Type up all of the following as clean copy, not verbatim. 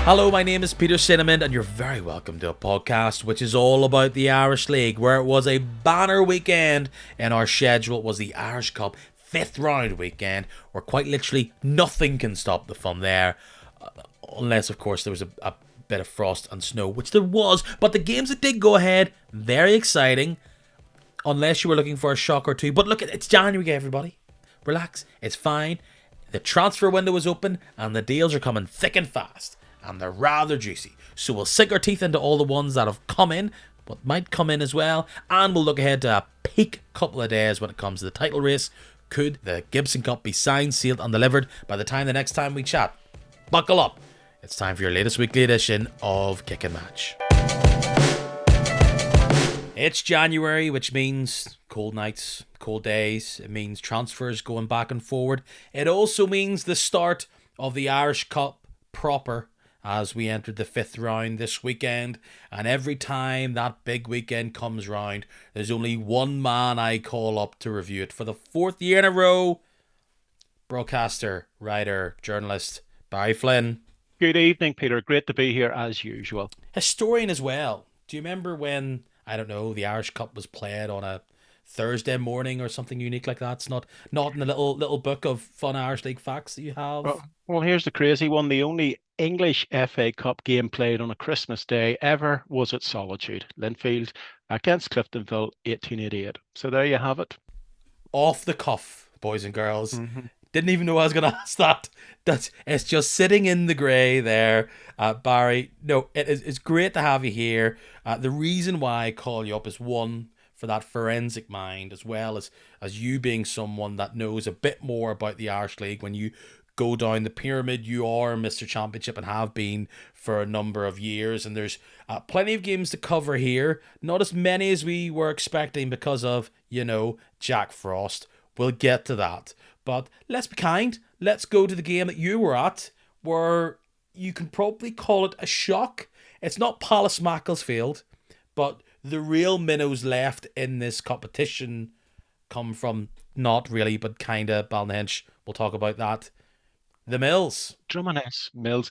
Hello, my name is Peter Cinnamon, and you're very welcome to a podcast which is all about the Irish League, where it was a banner weekend in our schedule. It was the Irish Cup 5th round weekend, where quite literally nothing can stop the fun there, unless, of course, there was a bit of frost and snow, which there was. But the games that did go ahead, very exciting, unless you were looking for a shock or two. But look, it's January, everybody. Relax, it's fine. The transfer window is open, and the deals are coming thick and fast. And they're rather juicy. So we'll sink our teeth into all the ones that have come in, but might come in as well. And we'll look ahead to a peak couple of days when it comes to the title race. Could the Gibson Cup be signed, sealed and delivered by the next time we chat? Buckle up. It's time for your latest weekly edition of Kick and Match. It's January, which means cold nights, cold days. It means transfers going back and forward. It also means the start of the Irish Cup proper, as we entered the 5th round this weekend. And every time that big weekend comes round, there's only one man I call up to review it for the 4th year in a row. Broadcaster, writer, journalist, Barry Flynn. Good evening, Peter. Great to be here as usual. Historian as well. Do you remember when, I don't know, the Irish Cup was played on a Thursday morning or something unique like that? It's not in the little book of fun Irish League facts that you have. Well, here's the crazy one. The only English FA Cup game played on a Christmas day ever was at Solitude, Linfield, against Cliftonville, 1888. So there you have it. Off the cuff, boys and girls. Didn't even know I was going to ask that. It's just sitting in the grey there, Barry. No, it's great to have you here. The reason why I call you up is, one, for that forensic mind, as well as you being someone that knows a bit more about the Irish League. When you go down the pyramid, you are Mr. Championship and have been for a number of years, and there's plenty of games to cover here. Not as many as we were expecting because of, Jack Frost. We'll get to that. But let's be kind. Let's go to the game that you were at, where you can probably call it a shock. It's not Palace Macclesfield, but the real minnows left in this competition come from, not really, but kind of, Balnahinch. We'll talk about that. The Mills. Drummond Mills.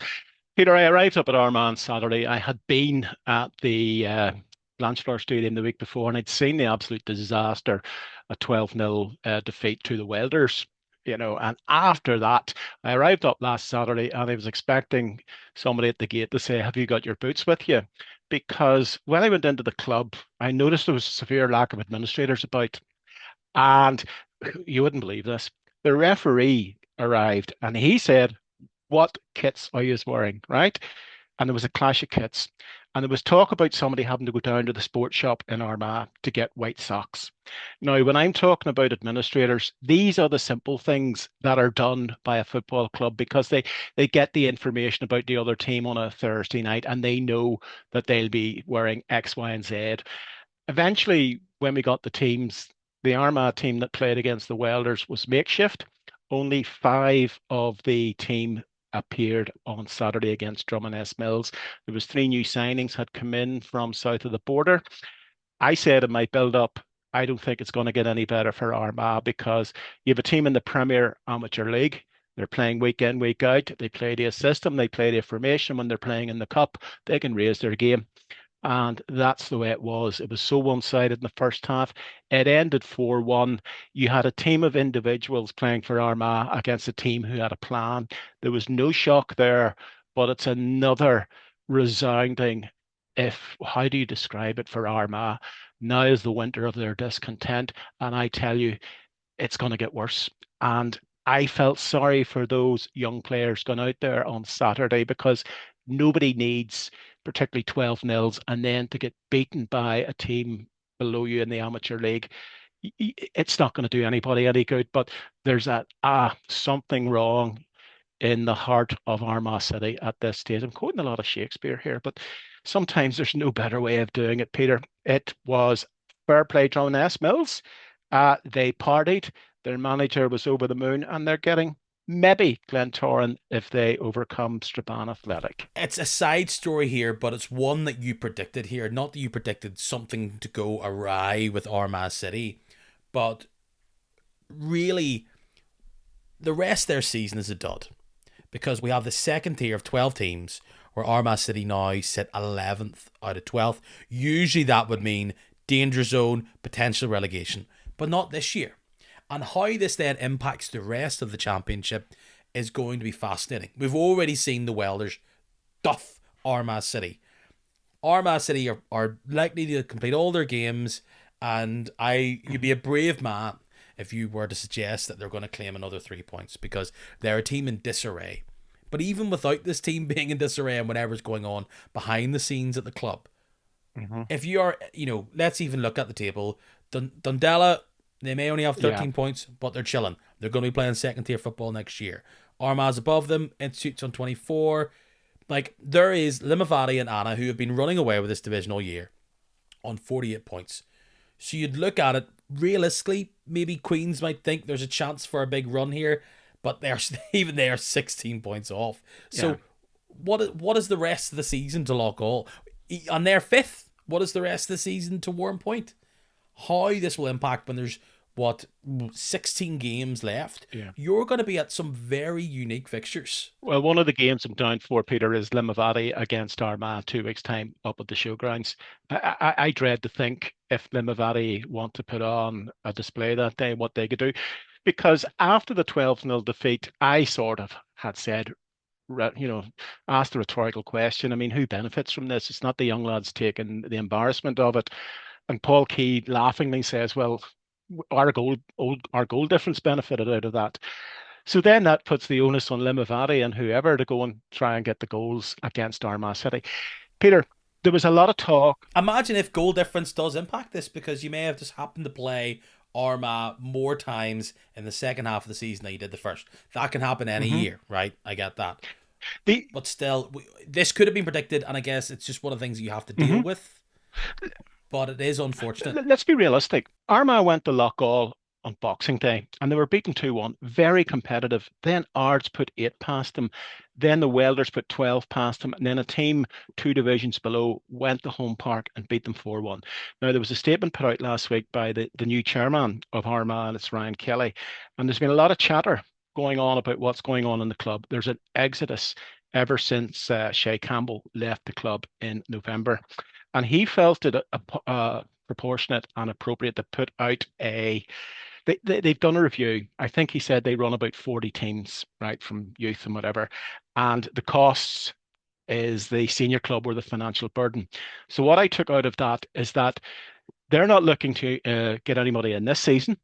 Peter, I arrived up at Armagh Saturday. I had been at the Blanchflower Stadium the week before, and I'd seen the absolute disaster, a 12-0 defeat to the Welders. And after that, I arrived up last Saturday, and I was expecting somebody at the gate to say, "Have you got your boots with you?" Because when I went into the club, I noticed there was a severe lack of administrators about. And you wouldn't believe this. The referee arrived and he said, "What kits are you wearing?" Right? And there was a clash of kits. And there was talk about somebody having to go down to the sports shop in Armagh to get white socks. Now, when I'm talking about administrators, these are the simple things that are done by a football club, because they get the information about the other team on a Thursday night and they know that they'll be wearing X, Y, and Z. Eventually, when we got the teams, the Armagh team that played against the Welders was makeshift. Only 5 of the team appeared on Saturday against Drummond Mills. There was 3 new signings had come in from south of the border. I said in my build-up, I don't think it's going to get any better for Armagh, because you have a team in the Premier Amateur League. They're playing week in, week out. They play their system. They play their formation. When they're playing in the Cup, they can raise their game. And that's the way it was. It was so one-sided in the first half. It ended 4-1. You had a team of individuals playing for Armagh against a team who had a plan. There was no shock there, but it's another resounding, how do you describe it for Armagh? Now is the winter of their discontent. And I tell you, it's going to get worse. And I felt sorry for those young players going out there on Saturday, because nobody needs particularly 12-0 and then to get beaten by a team below you in the amateur league. It's not going to do anybody any good. But there's something wrong in the heart of Armagh City at this stage. I'm quoting a lot of Shakespeare here, but sometimes there's no better way of doing it, Peter. It was fair play, Drummond Mills. They partied. Their manager was over the moon, and they're getting maybe Glentoran if they overcome Strabane Athletic. It's a side story here, but it's one that you predicted here. Not that you predicted something to go awry with Armagh City, but really the rest of their season is a dud, because we have the second tier of 12 teams where Armagh City now sit 11th out of 12th. Usually that would mean danger zone, potential relegation, but not this year. And how this then impacts the rest of the championship is going to be fascinating. We've already seen the Welders duff Armagh City. Armagh City are likely to complete all their games, and you'd be a brave man if you were to suggest that they're going to claim another 3 points, because they're a team in disarray. But even without this team being in disarray and whatever's going on behind the scenes at the club, Hmm. if you are, let's even look at the table. Dundela, they may only have Yeah. 13 points, but they're chilling. They're going to be playing second tier football next year. Armagh's above them, Institute's on 24. Like, there is Limavady and Anna, who have been running away with this division all year, on 48 points. So you'd look at it realistically, maybe Queens might think there's a chance for a big run here, but they're even they are 16 points off. Yeah. So what is the rest of the season to lock all? On their fifth, what is the rest of the season to Warren Point? How this will impact when there's 16 games left. Yeah. You're going to be at some very unique fixtures. Well, one of the games I'm down for, Peter, is Limavady against Armagh 2 weeks' time up at the showgrounds. I dread to think if Limavady want to put on a display that day, what they could do. Because after the 12-0 defeat, I sort of had said, asked the rhetorical question. I mean, who benefits from this? It's not the young lads taking the embarrassment of it. And Paul Key laughingly says, well, our goal difference benefited out of that. So then that puts the onus on Limavady and whoever to go and try and get the goals against Armagh City. Peter, there was a lot of talk. Imagine if goal difference does impact this, because you may have just happened to play Armagh more times in the second half of the season than you did the first. That can happen any Mhm. year, right? I get that. The But still, this could have been predicted, and I guess it's just one of the things you have to deal mhm. with. But it is unfortunate. Let's be realistic. Armagh went to Loughgall on Boxing Day and they were beaten 2-1. Very competitive. Then Ards put 8 past them. Then the Welders put 12 past them. And then a team 2 divisions below went to Home Park and beat them 4-1. Now, there was a statement put out last week by the new chairman of Armagh, and it's Ryan Kelly. And there's been a lot of chatter going on about what's going on in the club. There's an exodus ever since Shay Campbell left the club in November. And he felt it proportionate and appropriate to put out they've done a review. I think he said they run about 40 teams, right, from youth and whatever. And the costs is the senior club or the financial burden. So what I took out of that is that they're not looking to get anybody in this season,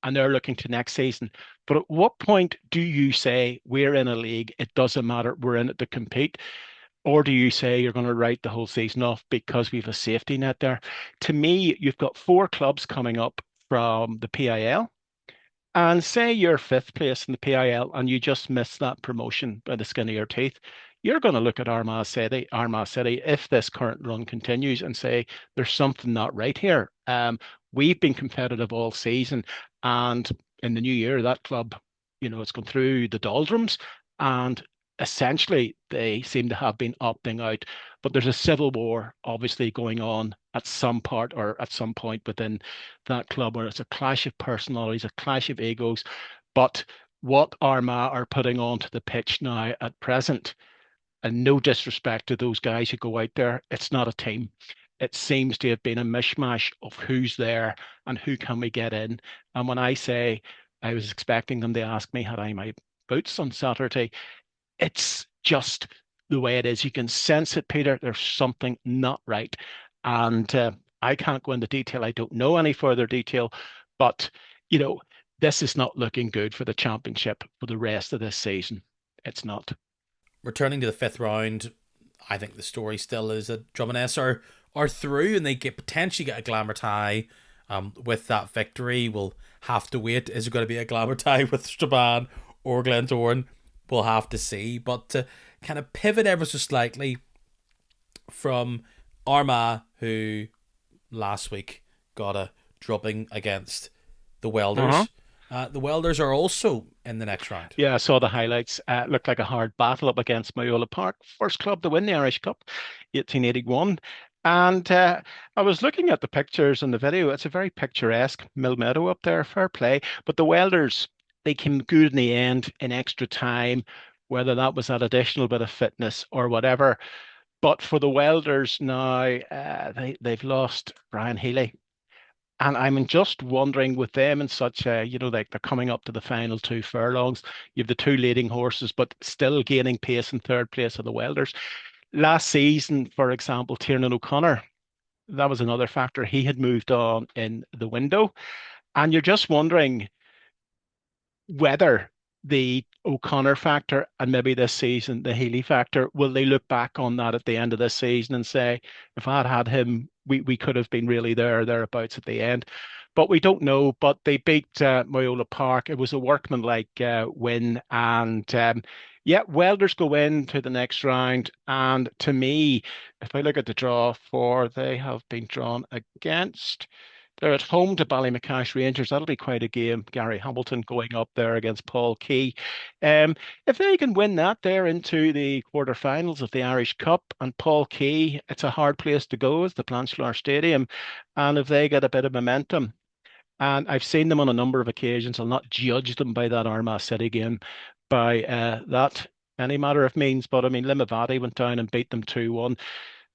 and they're looking to next season. But at what point do you say we're in a league? It doesn't matter. We're in it to compete. Or do you say you're going to write the whole season off because we have a safety net there? To me, you've got 4 clubs coming up from the PIL. And say you're fifth place in the PIL and you just miss that promotion by the skin of your teeth, you're going to look at Armagh City, if this current run continues, and say there's something not right here. We've been competitive all season, and in the new year, that club, it's gone through the doldrums, and essentially they seem to have been opting out. But there's a civil war obviously going on at some part or at some point within that club where it's a clash of personalities, a clash of egos. But what Armagh are putting onto the pitch now at present, and no disrespect to those guys who go out there, it's not a team. It seems to have been a mishmash of who's there and who can we get in. And when I say I was expecting them to ask me had I my boots on Saturday, it's just the way it is. You can sense it, Peter. There's something not right. And I can't go into detail. I don't know any further detail, but you know, this is not looking good for the championship for the rest of this season. It's not. Returning to the fifth round, I think the story still is that Drummondess are through, and they potentially get a glamour tie with that victory. We'll have to wait. Is it going to be a glamour tie with Strabane or Glentoran? We'll have to see. But to kind of pivot ever so slightly from Armagh, who last week got a drubbing against the Uh-huh. Welders. The Welders are also in the next round. Yeah, I saw the highlights. Looked like a hard battle up against Mayola Park. First club to win the Irish Cup, 1881. And I was looking at the pictures and the video. It's a very picturesque Mill Meadow up there. Fair play. But the Welders, they came good in the end in extra time whether that was that additional bit of fitness or whatever. But for the Welders now, they've lost Brian Healy. And I'm just wondering with them and such like they're coming up to the final two furlongs. You have the two leading horses, but still gaining pace in third place of the Welders. Last season, for example, Tiernan O'Connor, that was another factor. He had moved on in the window. And you're just wondering whether the O'Connor factor and maybe this season the Healy factor, will they look back on that at the end of this season and say, if I'd had him, we could have been really thereabouts at the end. But we don't know. But they beat Moyola Park. It was a workmanlike win, and yeah, Welders go into the next round. And to me, if I look at the draw for, they have been drawn against. They're at home to Ballymacash Rangers. That'll be quite a game. Gary Hamilton going up there against Paul Key. Um, if they can win that, they're into the quarterfinals of the Irish Cup. And Paul Key, it's a hard place to go, is the Blanchflower Stadium. And if they get a bit of momentum, and I've seen them on a number of occasions, I'll not judge them by that Armagh City game by that any matter of means. But I mean, Limavady went down and beat them 2-1.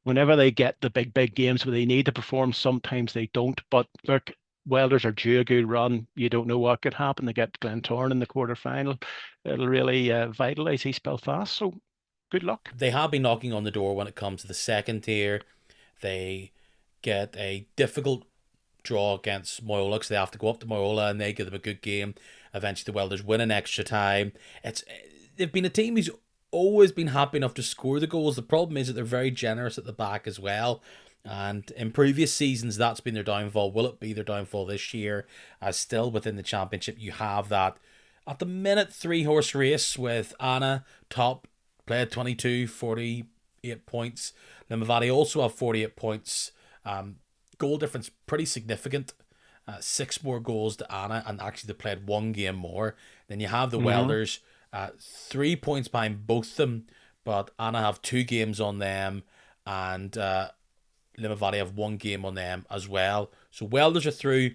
Whenever they get the big games where they need to perform, sometimes they don't. But look, Welders are due a good run. You don't know what could happen. They get Glentoran in the quarterfinal. It'll really vitalise East Belfast. So good luck. They have been knocking on the door when it comes to the second tier. They get a difficult draw against Moyola because they have to go up to Moyola and they give them a good game. Eventually, the Welders win in extra time. They've been a team who's always been happy enough to score the goals. The problem is that they're very generous at the back as well. And in previous seasons, that's been their downfall. Will it be their downfall this year? As still within the championship, you have that at the minute 3-horse race with Anna top, played 22, 48 points. Limavady also have 48 points. Goal difference pretty significant. 6 more goals to Anna, and actually they played one game more. Then you have the Hmm. Welders, 3 points behind both them, but Anna have 2 games on them, and Limavady have 1 game on them as well. So Welders are through.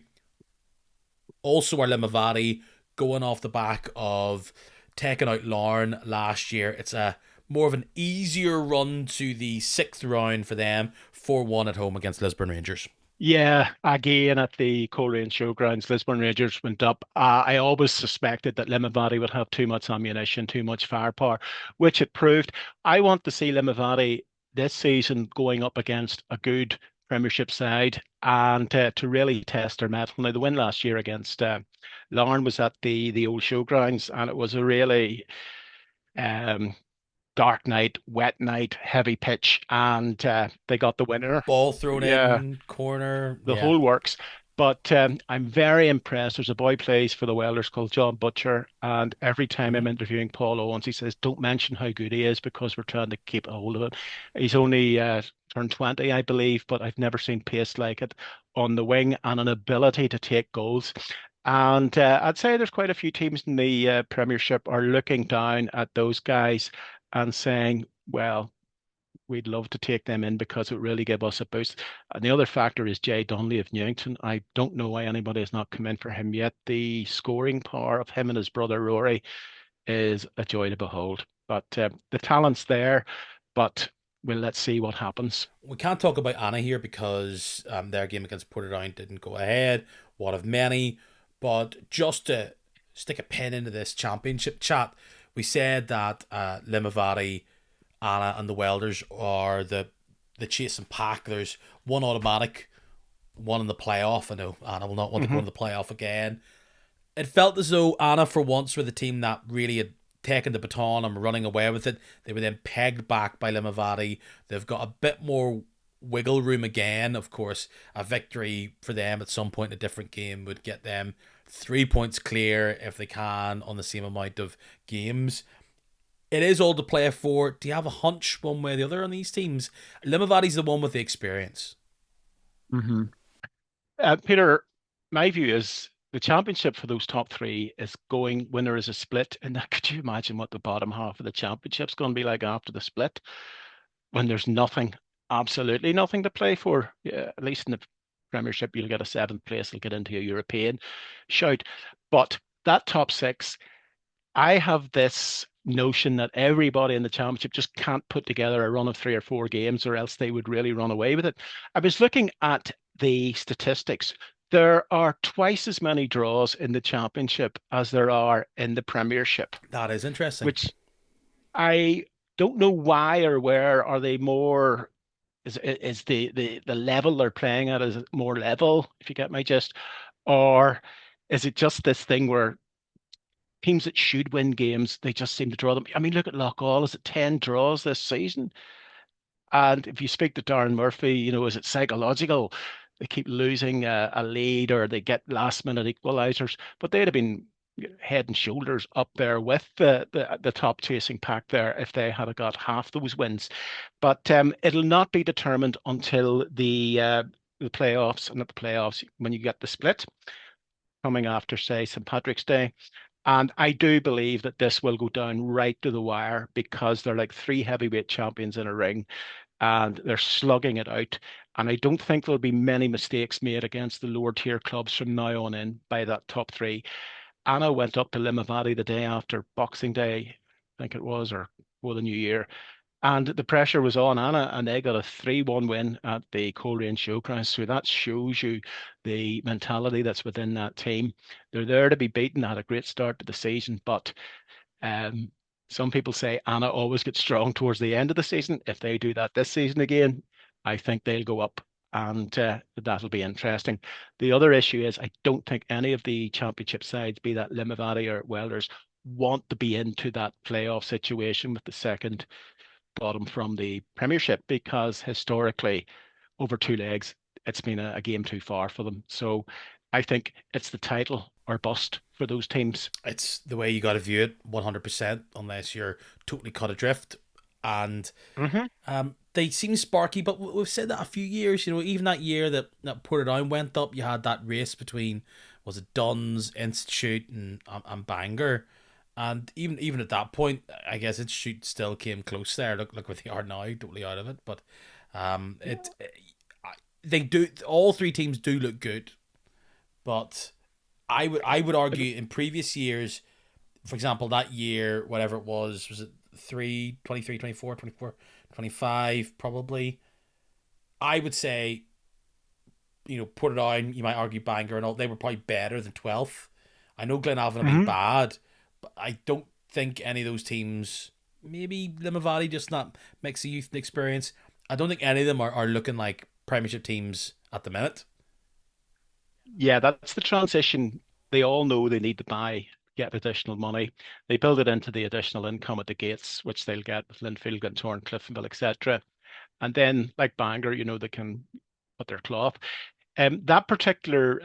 Also, our Limavady going off the back of taking out Larne last year. It's a more of an easier run to the 6th round for them. 4-1 at home against Lisburn Rangers. Yeah, again at the Coleraine Showgrounds, Lisburn Rangers went up. I always suspected that Limavady would have too much ammunition, too much firepower, which it proved. I want to see Limavady this season going up against a good Premiership side and to really test their mettle. Now, the win last year against Larne was at the old Showgrounds, and it was a really um, dark night, wet night, heavy pitch, and they got the winner. Ball thrown Yeah, in, corner. the Yeah. whole works. But I'm very impressed. There's a boy plays for the Welders called John Butcher, and every time I'm Mhm. interviewing Paul Owens, he says, "Don't mention how good he is because we're trying to keep a hold of him." He's only turned 20, I believe, but I've never seen pace like it on the wing and an ability to take goals. And I'd say there's quite a few teams in the Premiership are looking down at those guys and saying, "Well, we'd love to take them in because it really gave us a boost." And the other factor is Jay Donnelly of Newington. I don't know why anybody has not come in for him yet. The scoring power of him and his brother Rory is a joy to behold. But the talent's there, but let's see what happens. We can't talk about Anna here because their game against Portadown didn't go ahead. One of many. But just to stick a pin into this championship chat, we said that Limavady, Anna, and the Welders are the chasing pack. There's one automatic, one in the playoff. I know Anna will not want to go Hmm. in the playoff again. It felt as though Anna, for once, were the team that really had taken the baton and running away with it. They were then pegged back by Limavady. They've got a bit more wiggle room again. Of course, a victory for them at some point in a different game would get them 3 points clear if they can on the same amount of games. It is all to play for. Do you have a hunch one way or the other on these teams? Limavady's the one with the experience. Hmm. Peter, my view is the championship for those top three is going when there is a split. And could you imagine what the bottom half of the championship's going to be like after the split? When there's nothing, absolutely nothing to play for. Yeah, at least in the Premiership, you'll get a seventh place, you'll get into a European shout. But that top six, I have this. notion that everybody in the championship just can't put together a run of 3 or 4 games, or else they would really run away with it. I was looking at the statistics. There are twice as many draws in the championship as there are in the Premiership, That is interesting. which I don't know why or where. Are they more? Is the level they're playing at, is it more level, if you get my gist, or is it just this thing where teams that should win games, they just seem to draw them? I mean, look at Loughgall. Is it 10 draws this season? And if you speak to Darren Murphy, is it psychological? They keep losing a lead, or they get last minute equalizers, but they'd have been head and shoulders up there with the top chasing pack there if they had got half those wins. But it'll not be determined until the playoffs, and at the playoffs when you get the split coming after, say, St. Patrick's Day. And I do believe that this will go down right to the wire, because they're like three heavyweight champions in a ring, and they're slugging it out. And I don't think there'll be many mistakes made against the lower tier clubs from now on in by that top three. Anna went up to Limavady the day after Boxing Day, I think it was, or for the New Year. And the pressure was on Anna, and they got a 3-1 win at the Coleraine Showgrounds. So that shows you the mentality that's within that team. They're there to be beaten. They had a great start to the season, but um, some people say Anna always gets strong towards the end of the season. If they do that this season again, I think they'll go up, and that'll be interesting. The other issue is I don't think any of the championship sides, be that Limavady or Welders, want to be into that playoff situation with the second bottom from the Premiership, because historically, over 2 legs, it's been a game too far for them. So I think it's the title or bust for those teams. It's the way you got to view it, 100%, unless you're totally cut adrift. And Hmm. they seem sparky, but we've said that a few years. Even that year that Portadown went up, you had that race between, was it Duns, Institute, and Bangor. And even at that point, I guess Institute still came close there. Look where they are now, totally out of it. But it they do, all three teams do look good, but I would argue in previous years, for example, that year, whatever it was it 23, 24, 24, 25, probably. I would say, Portadown, you might argue Bangor and all, they were probably better than 12th. I know Glenavon have been Hmm. bad, but I don't think any of those teams, maybe Limavady just not mix the youth experience. I don't think any of them are looking like Premiership teams at the minute. Yeah, that's the transition. They all know they need to get additional money. They build it into the additional income at the gates, which they'll get with Linfield, Glentoran, Cliftonville, etc. And then, like Bangor, they can put their cloth. That particular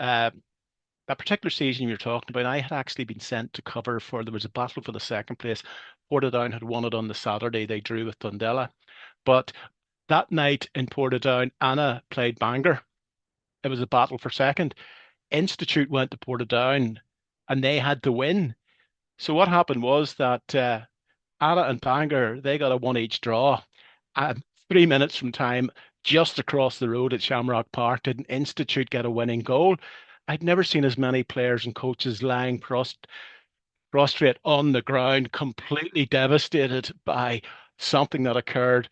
season you're talking about, I had actually been sent to cover for. There was a battle for the second place. Portadown had won it on the Saturday. They drew with Dundela, but that night in Portadown, Anna played Bangor. It was a battle for second. Institute went to Portadown, and they had to win. So what happened was that Anna and Bangor, they got a one each draw. And 3 minutes from time, just across the road at Shamrock Park, did an Institute get a winning goal. I'd never seen as many players and coaches lying prostrate on the ground, completely devastated by something that occurred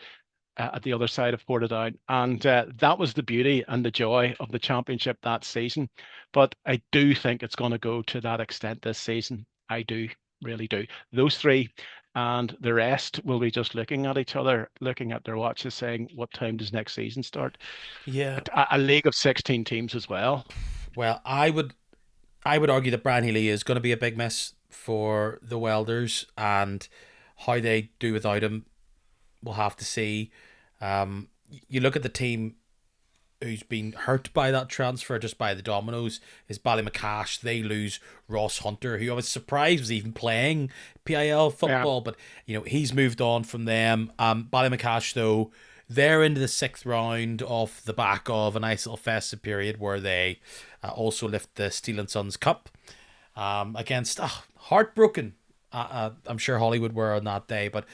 at the other side of Portadown. And that was the beauty and the joy of the championship that season. But I do think it's going to go to that extent this season. I do, really do. Those three and the rest will be just looking at each other, looking at their watches, saying, what time does next season start? Yeah. A league of 16 teams as well. Well, I would argue that Brian Healy is going to be a big miss for the Welders, and how they do without him, we'll have to see. You look at the team who's been hurt by that transfer, just by the dominoes, is Ballymacash. They lose Ross Hunter, who I was surprised was even playing PIL Yeah. football, but he's moved on from them. Ballymacash, though, they're into the sixth round off the back of a nice little festive period where they also lift the Steel and Sons Cup against heartbroken. I'm sure Hollywood were on that day, but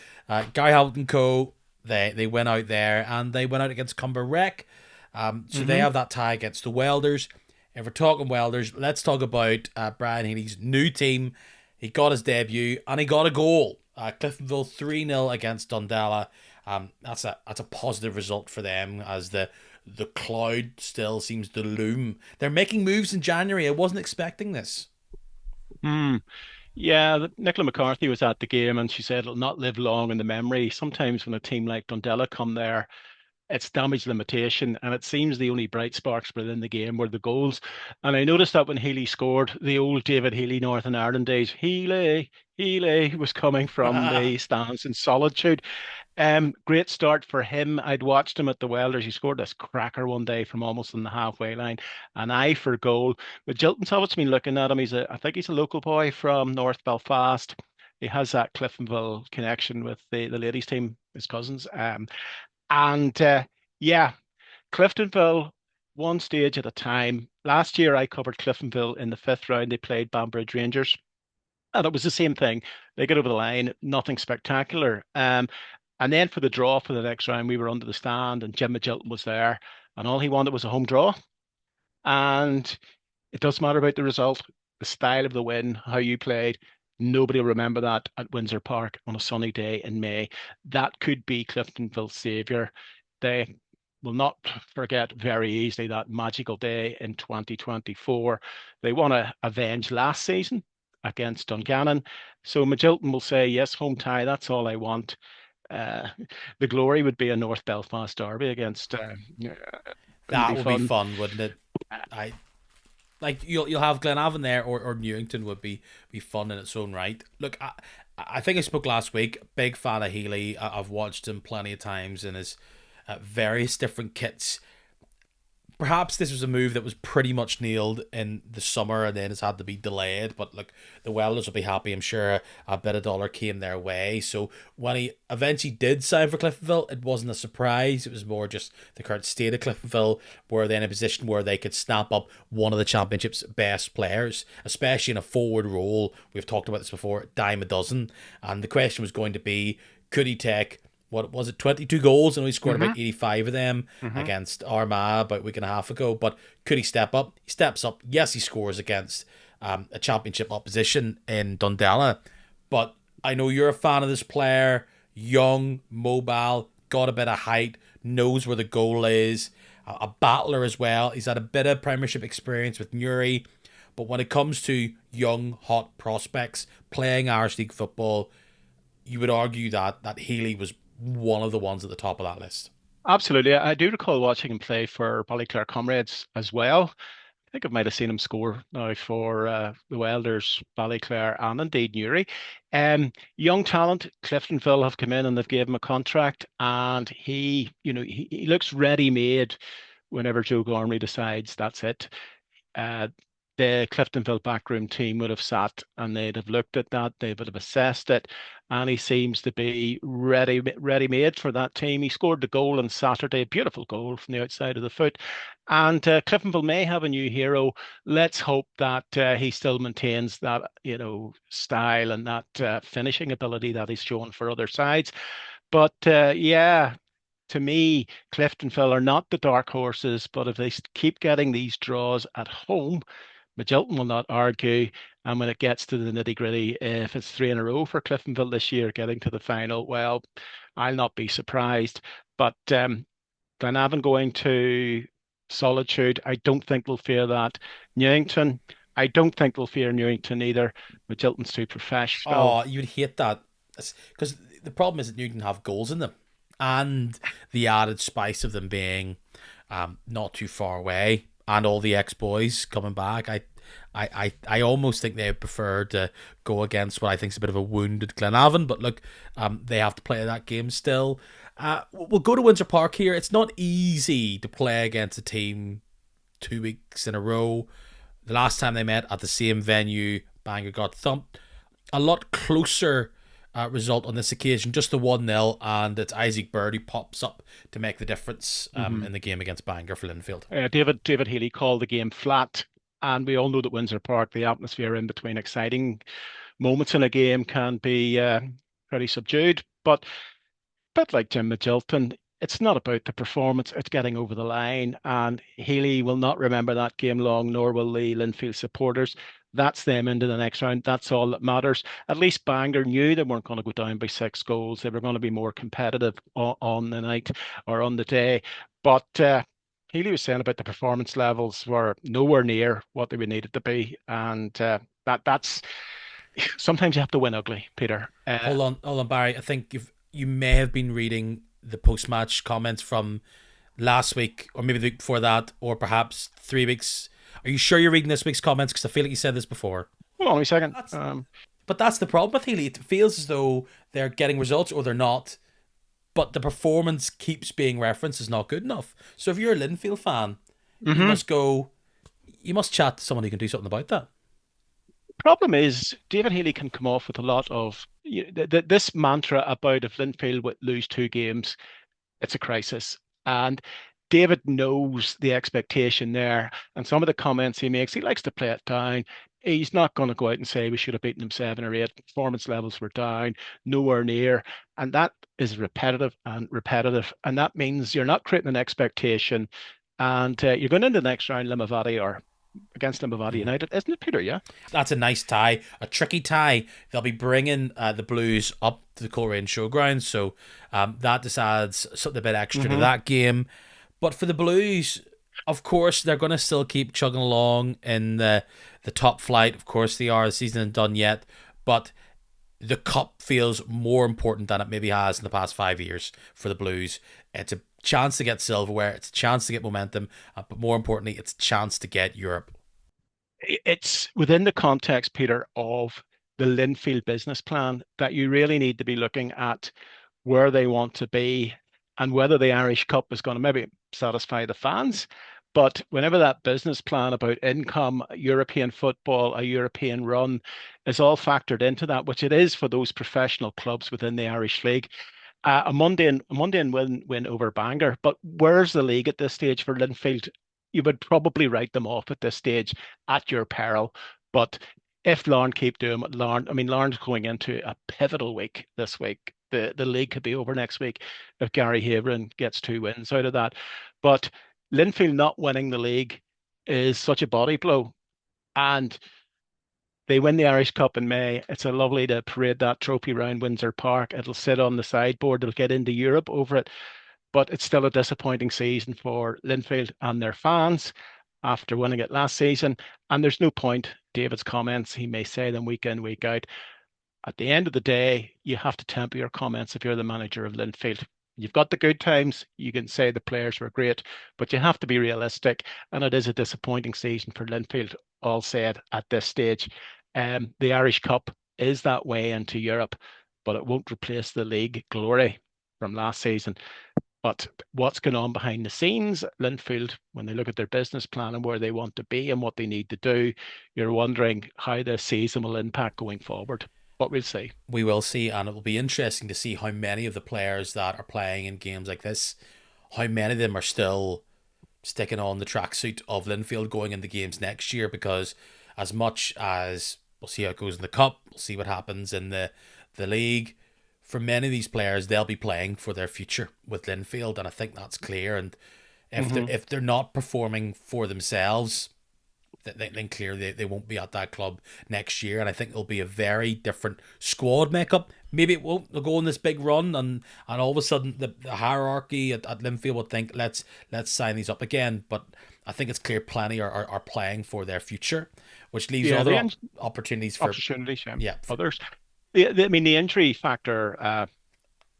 Guy Hamilton Co. They went out there and they went out against Cumber Wreck. So they Hmm. have that tie against the Welders. If we're talking Welders, let's talk about Brian Healy's new team. He got his debut and he got a goal. Cliftonville 3-0 against Dundela. That's a positive result for them as the cloud still seems to loom. They're making moves in January. I wasn't expecting this. Hmm. Yeah, Nicola McCarthy was at the game and she said it'll not live long in the memory. Sometimes when a team like Dundela come there, it's damage limitation, and it seems the only bright sparks within the game were the goals. And I noticed that when Healy scored, the old David Healy Northern Ireland days, Healy was coming from the stands in solitude. Great start for him. I'd watched him at the Welders. He scored this cracker one day from almost on the halfway line, an eye for goal. But Jilton's obviously been looking at him. I think he's a local boy from North Belfast. He has that Cliftonville connection with the ladies' team, his cousins. And yeah, Cliftonville, one stage at a time. Last year, I covered Cliftonville in the fifth round. They played Banbridge Rangers, and it was the same thing. They get over the line, nothing spectacular. And then for the draw for the next round, we were under the stand, and Jim Magilton was there, and all he wanted was a home draw. And it doesn't matter about the result, the style of the win, how you played. Nobody will remember that at Windsor Park on a sunny day in May. That could be Cliftonville's saviour. They will not forget very easily that magical day in 2024. They want to avenge last season against Dungannon. So Magilton will say, yes, home tie, that's all I want. Uh, the glory would be a North Belfast derby against, it'll be That would be fun. fun, wouldn't it? I like you'll have Glenavon there, or Newington would be fun in its own right. Look, I think I spoke last week. Big fan of Healy. I've watched him plenty of times in his various different kits. Perhaps this was a move that was pretty much nailed in the summer and then has had to be delayed. But look, the Welders will be happy. I'm sure a bit of dollar came their way. So when he eventually did sign for Cliftonville, it wasn't a surprise. It was more just the current state of Cliftonville were they in a position where they could snap up one of the championship's best players, especially in a forward role. We've talked about this before, dime a dozen. And the question was going to be, could he take what was it, 22 goals, and he scored about Hmm. 85 of them Hmm. against Armagh about a week and a half ago. But could he step up? He steps up. Yes, he scores against a championship opposition in Dundela. But I know you're a fan of this player. Young, mobile, got a bit of height, knows where the goal is. A battler as well. He's had a bit of Premiership experience with Newry. But when it comes to young, hot prospects playing Irish League football, you would argue that Healy was one of the ones at the top of that list. Absolutely. I do recall watching him play for Ballyclare Comrades as well. I think I might have seen him score now for the Welders, Ballyclare, and indeed Newry. Young talent, Cliftonville have come in and they've gave him a contract, and he looks ready-made whenever Joe Gormley decides that's it. uh, the Cliftonville backroom team would have sat and they'd have looked at that, they would have assessed it, and he seems to be ready made for that team. He scored the goal on Saturday, beautiful goal from the outside of the foot, and Cliftonville may have a new hero. Let's hope that he still maintains that style and that finishing ability that he's shown for other sides. But yeah, to me, Cliftonville are not the dark horses, but if they keep getting these draws at home, Magilton will not argue. And when it gets to the nitty gritty, if it's three in a row for Cliftonville this year getting to the final, well, I'll not be surprised. But Glenavon going to Solitude, I don't think we'll fear that. Newington, I don't think we'll fear Newington either. Magilton's too professional. Oh, you'd hate that. Because the problem is that Newton have goals in them. And the added spice of them being not too far away and all the ex-boys coming back. I almost think they would prefer to go against what I think is a bit of a wounded Glenavon. But look, they have to play that game still. We'll go to Windsor Park here. It's not easy to play against a team 2 weeks in a row. The last time they met at the same venue, Bangor got thumped. A lot closer result on this occasion, just the 1-0, and it's Isaac Bird who pops up to make the difference Mhm. in the game against Bangor for Linfield. David Healy called the game flat, and we all know that Windsor Park, the atmosphere in between exciting moments in a game can be pretty subdued. But a bit like Jim Magilton, it's not about the performance, it's getting over the line. And Healy will not remember that game long, nor will the Linfield supporters. That's them into the next round. That's all that matters. At least Bangor knew they weren't going to go down by 6 goals. They were going to be more competitive on the night or on the day. But Healy was saying about the performance levels were nowhere near what they would need it to be. And that's sometimes you have to win ugly, Peter. Hold on, Barry. I think you may have been reading the post-match comments from last week, or maybe the week before that, or perhaps 3 weeks. Are you sure you're reading this week's comments? Because I feel like you said this before. Hold on a second. But that's the problem with Healy. It feels as though they're getting results or they're not, but the performance keeps being referenced as not good enough. So if you're a Linfield fan, you Mm-hmm. must go. You must chat to someone who can do something about that. Problem is, David Healy can come off with a lot of this mantra about if Linfield would lose 2 games, it's a crisis. And David knows the expectation there. And some of the comments he makes, he likes to play it down. He's not going to go out and say we should have beaten them 7 or 8. Performance levels were down, nowhere near. And that is repetitive and repetitive. And that means you're not creating an expectation. And you're going into the next round, Limavady or against Limavady Mm-hmm. United, isn't it, Peter? Yeah. That's a nice tie, a tricky tie. They'll be bringing the Blues up to the Coleraine Showgrounds, so that just adds something a bit extra to Mm-hmm. that game. But for the Blues, of course, they're going to still keep chugging along in the top flight. Of course, they are. The season isn't done yet, but the cup feels more important than it maybe has in the past 5 years for the Blues. It's a chance to get silverware. It's a chance to get momentum, but more importantly, it's a chance to get Europe. It's within the context, Peter, of the Linfield business plan that you really need to be looking at where they want to be and whether the Irish Cup is going to maybe satisfy the fans. But whenever that business plan about income, European football, a European run is all factored into that, which it is for those professional clubs within the Irish League. A Monday and win over Bangor. But where's the league at this stage for Linfield? You would probably write them off at this stage at your peril. But if Larne keep doing what Larne, I mean, Larne's going into a pivotal week this week. The league could be over next week if Gary Haverin gets 2 wins out of that. But Linfield not winning the league is such a body blow. And they win the Irish Cup in May. It's a lovely to parade that trophy round Windsor Park. It'll sit on the sideboard. They'll get into Europe over it, but it's still a disappointing season for Linfield and their fans after winning it last season. And there's no point, David's comments, he may say them week in, week out. At the end of the day, you have to temper your comments if you're the manager of Linfield. You've got the good times. You can say the players were great, but you have to be realistic. And it is a disappointing season for Linfield, all said at this stage. The Irish Cup is that way into Europe, but it won't replace the league glory from last season. But what's going on behind the scenes, Linfield, when they look at their business plan and where they want to be and what they need to do, you're wondering how the season will impact going forward. What we'll see. We will see, and it will be interesting to see how many of the players that are playing in games like this, how many of them are still sticking on the tracksuit of Linfield going into games next year. Because as much as we'll see how it goes in the cup, we'll see what happens in the league. For many of these players, they'll be playing for their future with Linfield, and I think that's clear. And Mm-hmm. if they're not performing for themselves, then clearly they won't be at that club next year. And I think it'll be a very different squad makeup. Maybe it won't. They'll go on this big run, and all of a sudden the hierarchy at Linfield will think let's sign these up again. But I think it's clear plenty are playing for their future, which leaves Yeah, other the opportunities for opportunities, yeah others. I mean, the injury factor,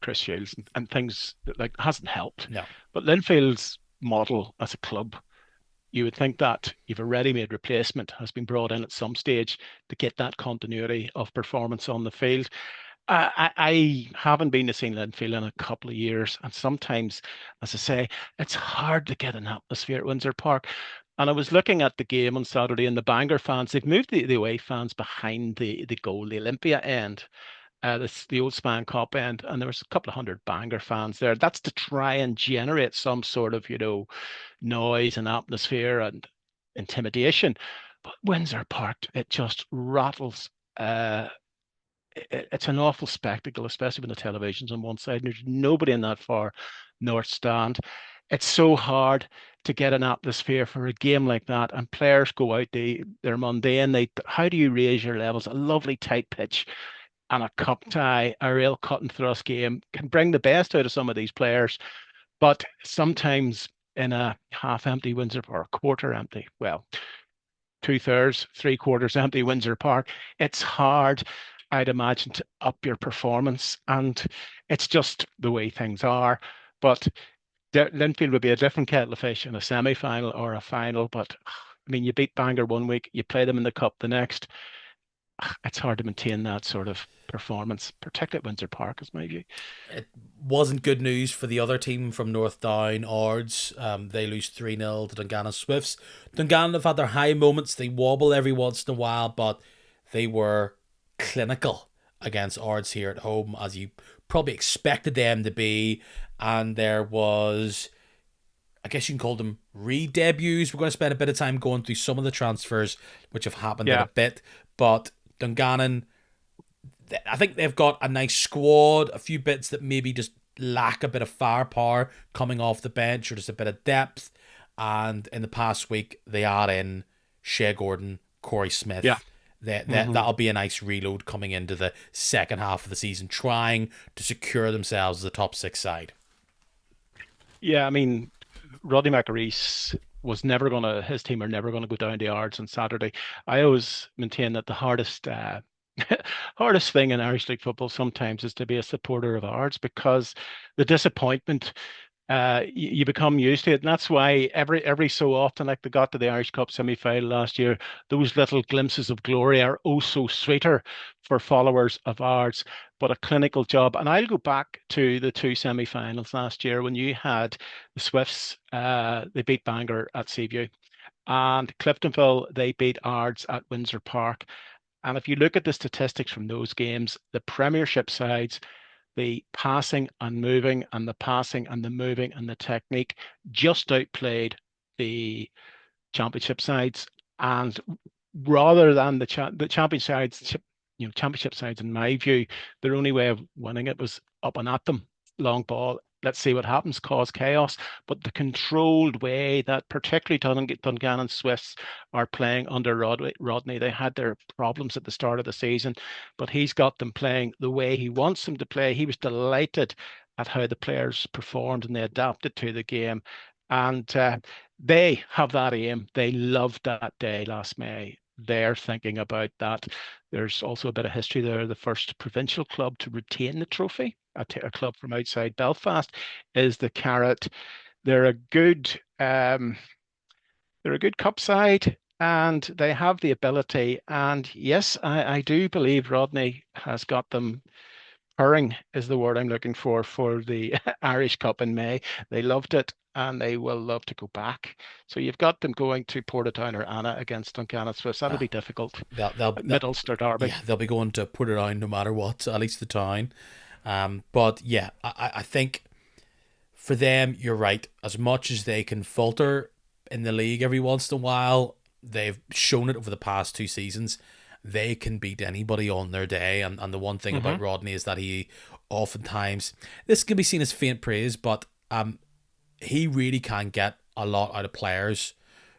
Chris Shields and things like hasn't helped. no. But Linfield's model as a club, you would think that if a ready-made replacement has been brought in at some stage to get that continuity of performance on the field. I haven't been to see Linfield in a couple of years, and sometimes, as I say, it's hard to get an atmosphere at Windsor Park. And I was looking at the game on Saturday, and the Bangor fans, they've moved the away fans behind the goal, the Olympia end, the old Span Cop end, and there was a couple of hundred Bangor fans there. That's to try and generate some sort of, noise and atmosphere and intimidation. But Windsor Park, it just rattles. It's an awful spectacle, especially when the television's on one side and there's nobody in that far North Stand. It's so hard to get an atmosphere for a game like that, and players go out, they're mundane. How do you raise your levels? A lovely tight pitch and a cup tie, a real cut and thrust game can bring the best out of some of these players. But sometimes in a half empty Windsor Park, quarter empty, well, two-thirds, three-quarters empty Windsor Park, it's hard, I'd imagine, to up your performance. And it's just the way things are. But Linfield would be a different kettle of fish in a semi-final or a final. But I mean, you beat Bangor one week, you play them in the cup the next. It's hard to maintain that sort of performance, particularly at Windsor Park, is my view. It wasn't good news for the other team from North Down, Ards. They lose 3-0 to Dungannon Swifts. Dungannon have had their high moments. They wobble every once in a while, but they were clinical against Ards here at home, as you probably expected them to be. And there was, I guess you can call them re-debuts. We're going to spend a bit of time going through some of the transfers which have happened in a Yeah, bit. But Dungannon, I think they've got a nice squad, a few bits that maybe just lack a bit of firepower coming off the bench or just a bit of depth. And in the past week, they add in Shea Gordon, Corey yeah. Smith. Hmm. That'll be a nice reload coming into the second half of the season, trying to secure themselves as a top six side. Yeah, I mean, Rodney McAreese was never going to, his team are never going to go down the yards on Saturday. I always maintain that the hardest hardest thing in Irish League football sometimes is to be a supporter of ours, because the disappointment, you become used to it, and that's why every so often, like they got to the Irish Cup semi-final last year, those little glimpses of glory are oh so sweeter for followers of ours. But a clinical job, and I'll go back to the two semi-finals last year when you had the Swifts, they beat Bangor at Seaview, and Cliftonville, they beat Ards at Windsor Park. And if you look at the statistics from those games, the Premiership sides, the passing and moving and the passing and the moving and the technique just outplayed the championship sides. And rather than the championship sides, in my view, their only way of winning it was up and at them, long ball. Let's see what happens, cause chaos. But the controlled way that particularly Dungannon Swifts are playing under Rodney, they had their problems at the start of the season, but he's got them playing the way he wants them to play. He was delighted at how the players performed and they adapted to the game. And they have that aim. They loved that day last May. They're thinking about that. There's also a bit of history there. The first provincial club to retain the trophy, a club from outside Belfast, is the Carrot. They're a good, they're a good cup side, and they have the ability. And yes, I do believe Rodney has got them purring is the word I'm looking for the Irish Cup in May. They loved it and they will love to go back. So you've got them going to Portadown or Anna against Duncannon Swiss. That'll Uh, be difficult. they'll Mid-Ulster Derby. yeah, they'll be going to put it on no matter what, at least the town. But yeah, I think for them, you're right. As much as they can falter in the league every once in a while, they've shown it over the past two seasons. They can beat anybody on their day. And the one thing about Hmm. Rodney is that he oftentimes, this can be seen as faint praise, but he really can get a lot out of players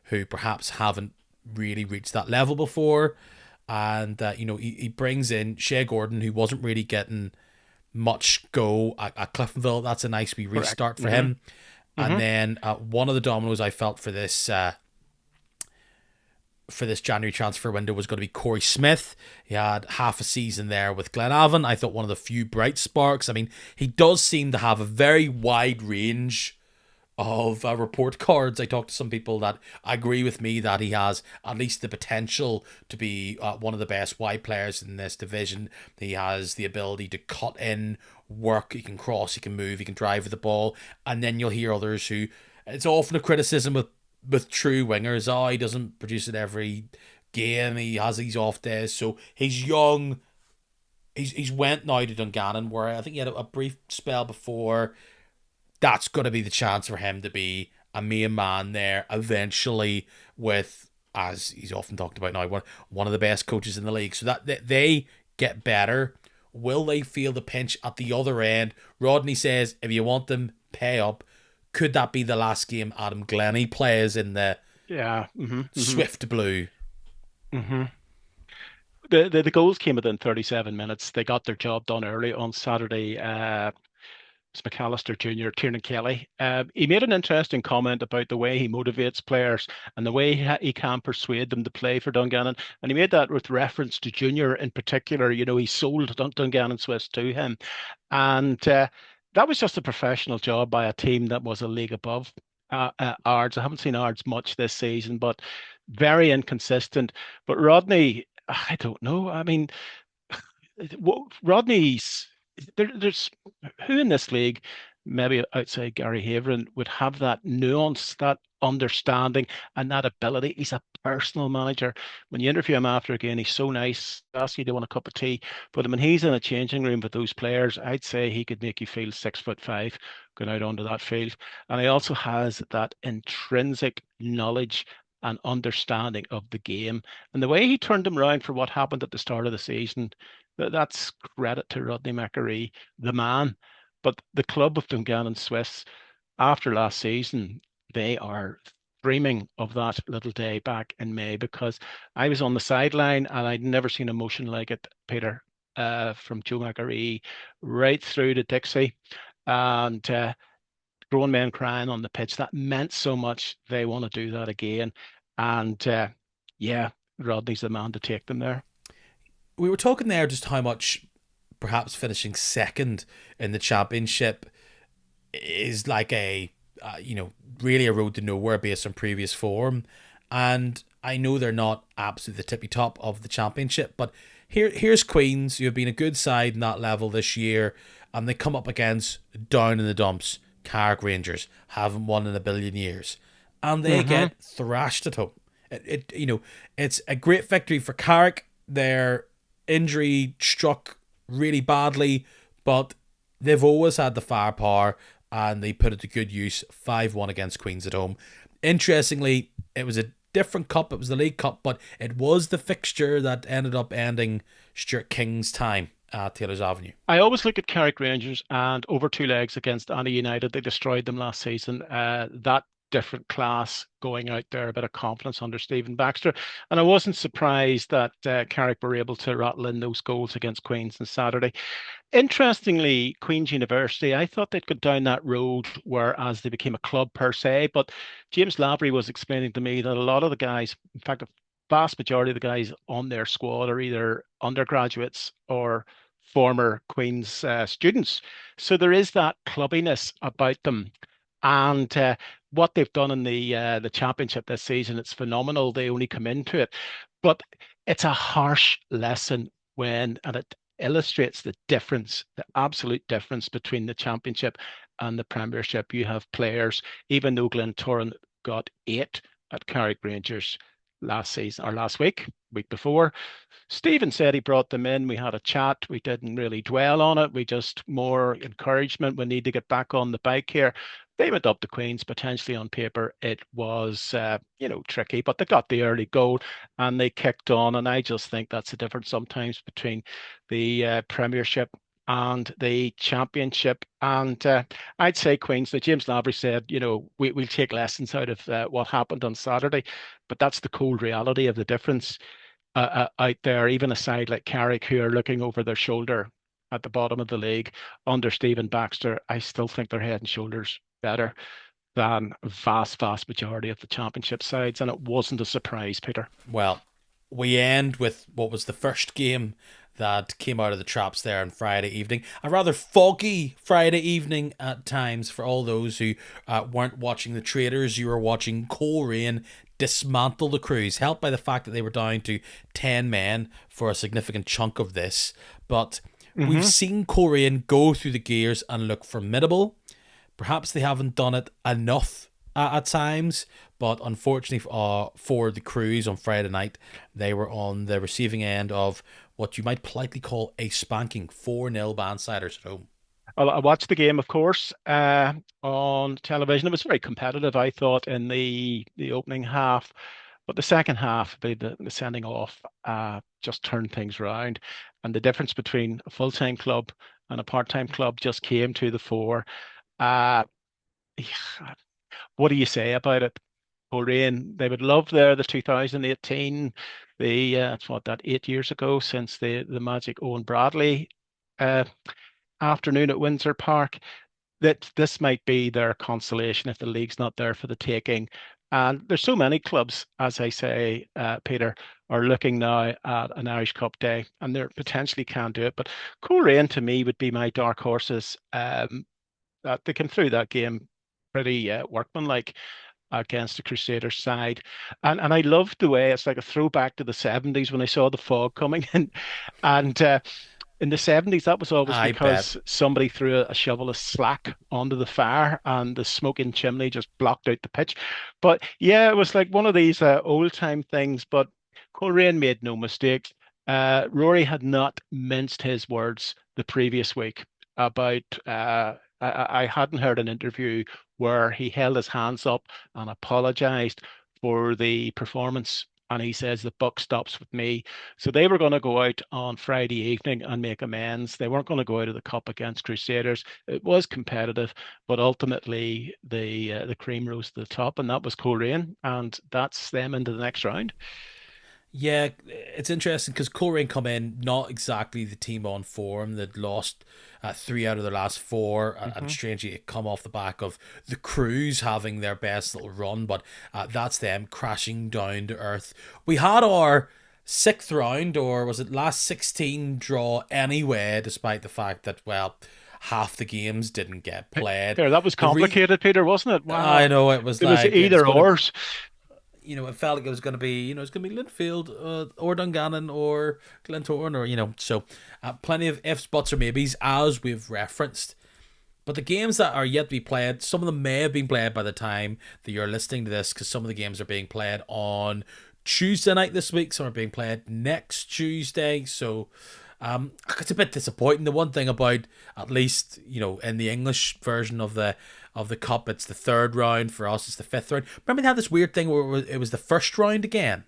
who perhaps haven't really reached that level before. And, he brings in Shea Gordon, who wasn't really getting much go at Cliftonville. That's a nice wee Correct. restart for Hmm. him. And Hmm. then one of the dominoes I felt for this January transfer window was going to be Corey Smith. He had half a season there with Glenavon. I thought one of the few bright sparks. I mean, he does seem to have a very wide range of report cards. I talked to some people that agree with me that he has at least the potential to be one of the best wide players in this division. He has the ability to cut in, work, he can cross, he can move, he can drive with the ball. And then you'll hear others who, it's often a criticism with true wingers, oh, he doesn't produce it every game, he has these off days. So he's young. He's went now to Dungannon, where I think he had a brief spell before. That's going to be the chance for him to be a main man there eventually with, as he's often talked about now, one of the best coaches in the league. So that they get better. Will they feel the pinch at the other end? Rodney says, if you want them, pay up. Could that be the last game Adam Glennie plays in the Yeah. Swift Blue? Hmm. The goals came within 37 minutes. They got their job done early on Saturday. It's McAllister Jr., Tiernan Kelly. He made an interesting comment about the way he motivates players and the way he can persuade them to play for Dungannon. And he made that with reference to Junior in particular. You know, he sold Dungannon Swiss to him. And that was just a professional job by a team that was a league above Ards. I haven't seen Ards much this season, but very inconsistent. But Rodney, I don't know. I mean, Rodney's there's who in this league, maybe outside Gary Haverin, would have that nuance, that understanding, and that ability. He's a personal manager. When you interview him after a game, he's so nice, asks you to want a cup of tea. But when he's in a changing room with those players, I'd say he could make you feel 6'5" going out onto that field. And he also has that intrinsic knowledge and understanding of the game. And the way he turned them around for what happened at the start of the season, that's credit to Rodney McAree, the man. But the club of Dungannon Swiss, after last season, they are dreaming of that little day back in May because I was on the sideline and I'd never seen emotion like it, Peter, from Joe McAree right through to Dixie and grown men crying on the pitch. That meant so much. They want to do that again. And yeah, Rodney's the man to take them there. We were talking there just how much perhaps finishing second in the championship is like really a road to nowhere based on previous form. And I know they're not absolutely the tippy top of the championship, but here's Queens, who have been a good side in that level this year, and they come up against down in the dumps Carrick Rangers, haven't won in a billion years, and they Hmm. get thrashed at home. It's a great victory for Carrick. Their injury struck really badly, but they've always had the firepower and they put it to good use. 5-1 against Queens at home. Interestingly, it was a different cup. It was the League Cup, but it was the fixture that ended up ending Stuart King's time at Taylor's Avenue. I always look at Carrick Rangers and over two legs against Anna United. They destroyed them last season. That different class going out there, a bit of confidence under Stephen Baxter. And I wasn't surprised that Carrick were able to rattle in those goals against Queens on Saturday. Interestingly, Queen's University, I thought they'd go down that road whereas they became a club per se, but James Lavery was explaining to me that a lot of the guys, in fact, a vast majority of the guys on their squad are either undergraduates or former Queen's students. So there is that clubbiness about them. And what they've done in the championship this season, it's phenomenal. They only come into it, but it's a harsh lesson and it illustrates the difference, the absolute difference between the championship and the premiership. You have players, even though Glentoran got 8 at Carrick Rangers last season or last week before. Stephen said he brought them in. We had a chat. We didn't really dwell on it. We just more encouragement. We need to get back on the bike here. They went up to Queens, potentially on paper. It was, tricky, but they got the early goal and they kicked on. And I just think that's the difference sometimes between the Premiership and the Championship. And I'd say Queens, that James Lavery said, we'll take lessons out of what happened on Saturday, but that's the cold reality of the difference out there, even a side like Carrick who are looking over their shoulder at the bottom of the league under Stephen Baxter. I still think they're head and shoulders better than a vast majority of the championship sides. And it wasn't a surprise, Peter. Well, we end with what was the first game that came out of the traps there on Friday evening. A rather foggy Friday evening at times for all those who weren't watching the Traders. You were watching Coleraine dismantle the Crews, helped by the fact that they were down to 10 men for a significant chunk of this. But we've Hmm. seen Coleraine go through the gears and look formidable. Perhaps they haven't done it enough at times, but unfortunately for the Crews on Friday night, they were on the receiving end of what you might politely call a spanking. 4-0 Bandsiders at home. Well, I watched the game, of course, on television. It was very competitive, I thought, in the opening half, but the second half, the sending off, just turned things around, and the difference between a full-time club and a part-time club just came to the fore. yeah, what do you say about it? Korean, they would love the 2018, it's what, that 8 years ago since the Magic Owen Bradley uh, afternoon at Windsor Park. That this might be their consolation if the league's not there for the taking. And there's so many clubs, as I say, Peter, are looking now at an Irish Cup day, and they potentially can do it. But Coleraine to me would be my dark horses. That they came through that game pretty workmanlike against the Crusaders side. And I loved the way it's like a throwback to the 70s when I saw the fog coming in. And in the 70s, that was always I bet. because somebody threw a shovel of slack onto the fire and the smoking chimney just blocked out the pitch. But yeah, it was like one of these old time things. But Coleraine made no mistake. Rory had not minced his words the previous week about. I hadn't heard an interview where he held his hands up and apologized for the performance. And he says the buck stops with me. So they were going to go out on Friday evening and make amends. They weren't going to go out of the cup against Crusaders. It was competitive, but ultimately the cream rose to the top, and that was Coleraine, and that's them into the next round. Yeah, it's interesting because Coleraine come in not exactly the team on form. They'd lost three out of their last four, and Hmm. strangely, it come off the back of the Crews having their best little run. But that's them crashing down to earth. We had our sixth round, or was it last 16 draw anyway, despite the fact that, well, half the games didn't get played. There, that was The re complicated, Peter, wasn't it? I Wow. know it was It was like it's either going to, or. it felt like it was going to be, it's going to be Linfield or Dungannon or Glentoran or, so plenty of ifs, buts, or maybes, as we've referenced. But the games that are yet to be played, some of them may have been played by the time that you're listening to this, because some of the games are being played on Tuesday night this week, some are being played next Tuesday. So it's a bit disappointing. The one thing about, at least in the English version of the cup, it's the third round. For us, it's the fifth round. Remember they had this weird thing where it was the first round again.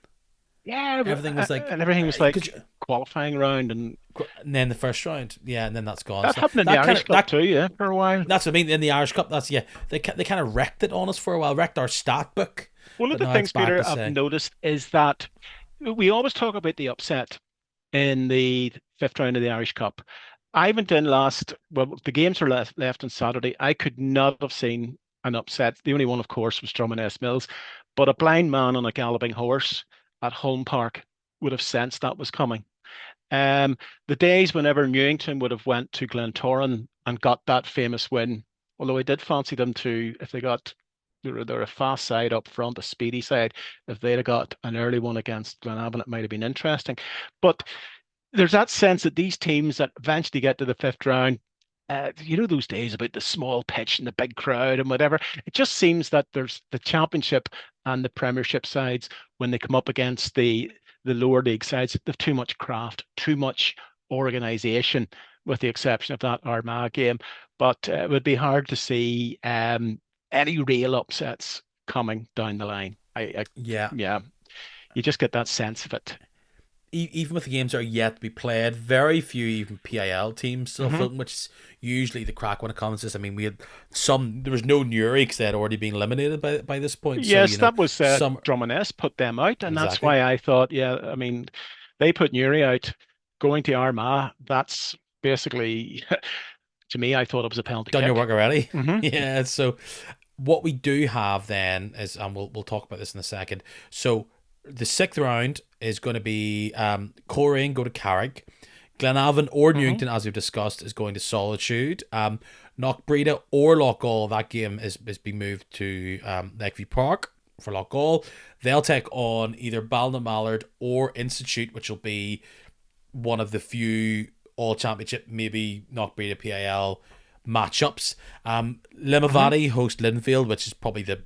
Yeah, Everything was like, and everything was because like qualifying round, and and then the first round, yeah, and then that's gone. that So happened in the that kind Irish of Cup that too, yeah, for a while. that's what I mean in the Irish Cup. That's, yeah, they kind of wrecked it on us for a while, wrecked our stat book, One of but the now it's things, back Peter, to I've saying, noticed is that we always talk about the upset in the fifth round of the Irish Cup. I went in well, the games were left on Saturday. I could not have seen an upset. The only one, of course, was Drummond S. Mills, but a blind man on a galloping horse at home park would have sensed that was coming. Um, the days whenever Newington would have went to Glentoran and got that famous win, although I did fancy them to, if they got, they're a fast side up front, a speedy side. If they'd have got an early one against Glenavon, it might have been interesting. But there's that sense that these teams that eventually get to the fifth round, those days about the small pitch and the big crowd and whatever. It just seems that there's the championship and the premiership sides when they come up against the lower league sides, they've too much craft, too much organization, with the exception of that Armagh game. But it would be hard to see any real upsets coming down the line. yeah, Yeah, you just get that sense of it. even with the games that are yet to be played, very few even PIL teams still Hmm. floating, which is usually the crack when it comes to this. I mean, we had there was no Newry because they had already been eliminated by this point. So Yes, that was some Drummond put them out, and that's exactly why I thought, yeah, I mean, they put Newry out, going to Armagh. That's basically, to me, I thought it was a penalty done your kick. work already. Hmm. Yeah. So what we do have then is, and we'll talk about this in a second. So the sixth round is going to be Coleraine go to Carrick, Glenavon or Hmm. Newington, as we've discussed, is going to Solitude. Knockbreda or Loughgall, that game is being moved to Lakeview Park for Loughgall. They'll take on either Ballinamallard or Institute, which will be one of the few all championship, maybe Knockbreda PIL matchups. Hmm. Limavady host Linfield, which is probably the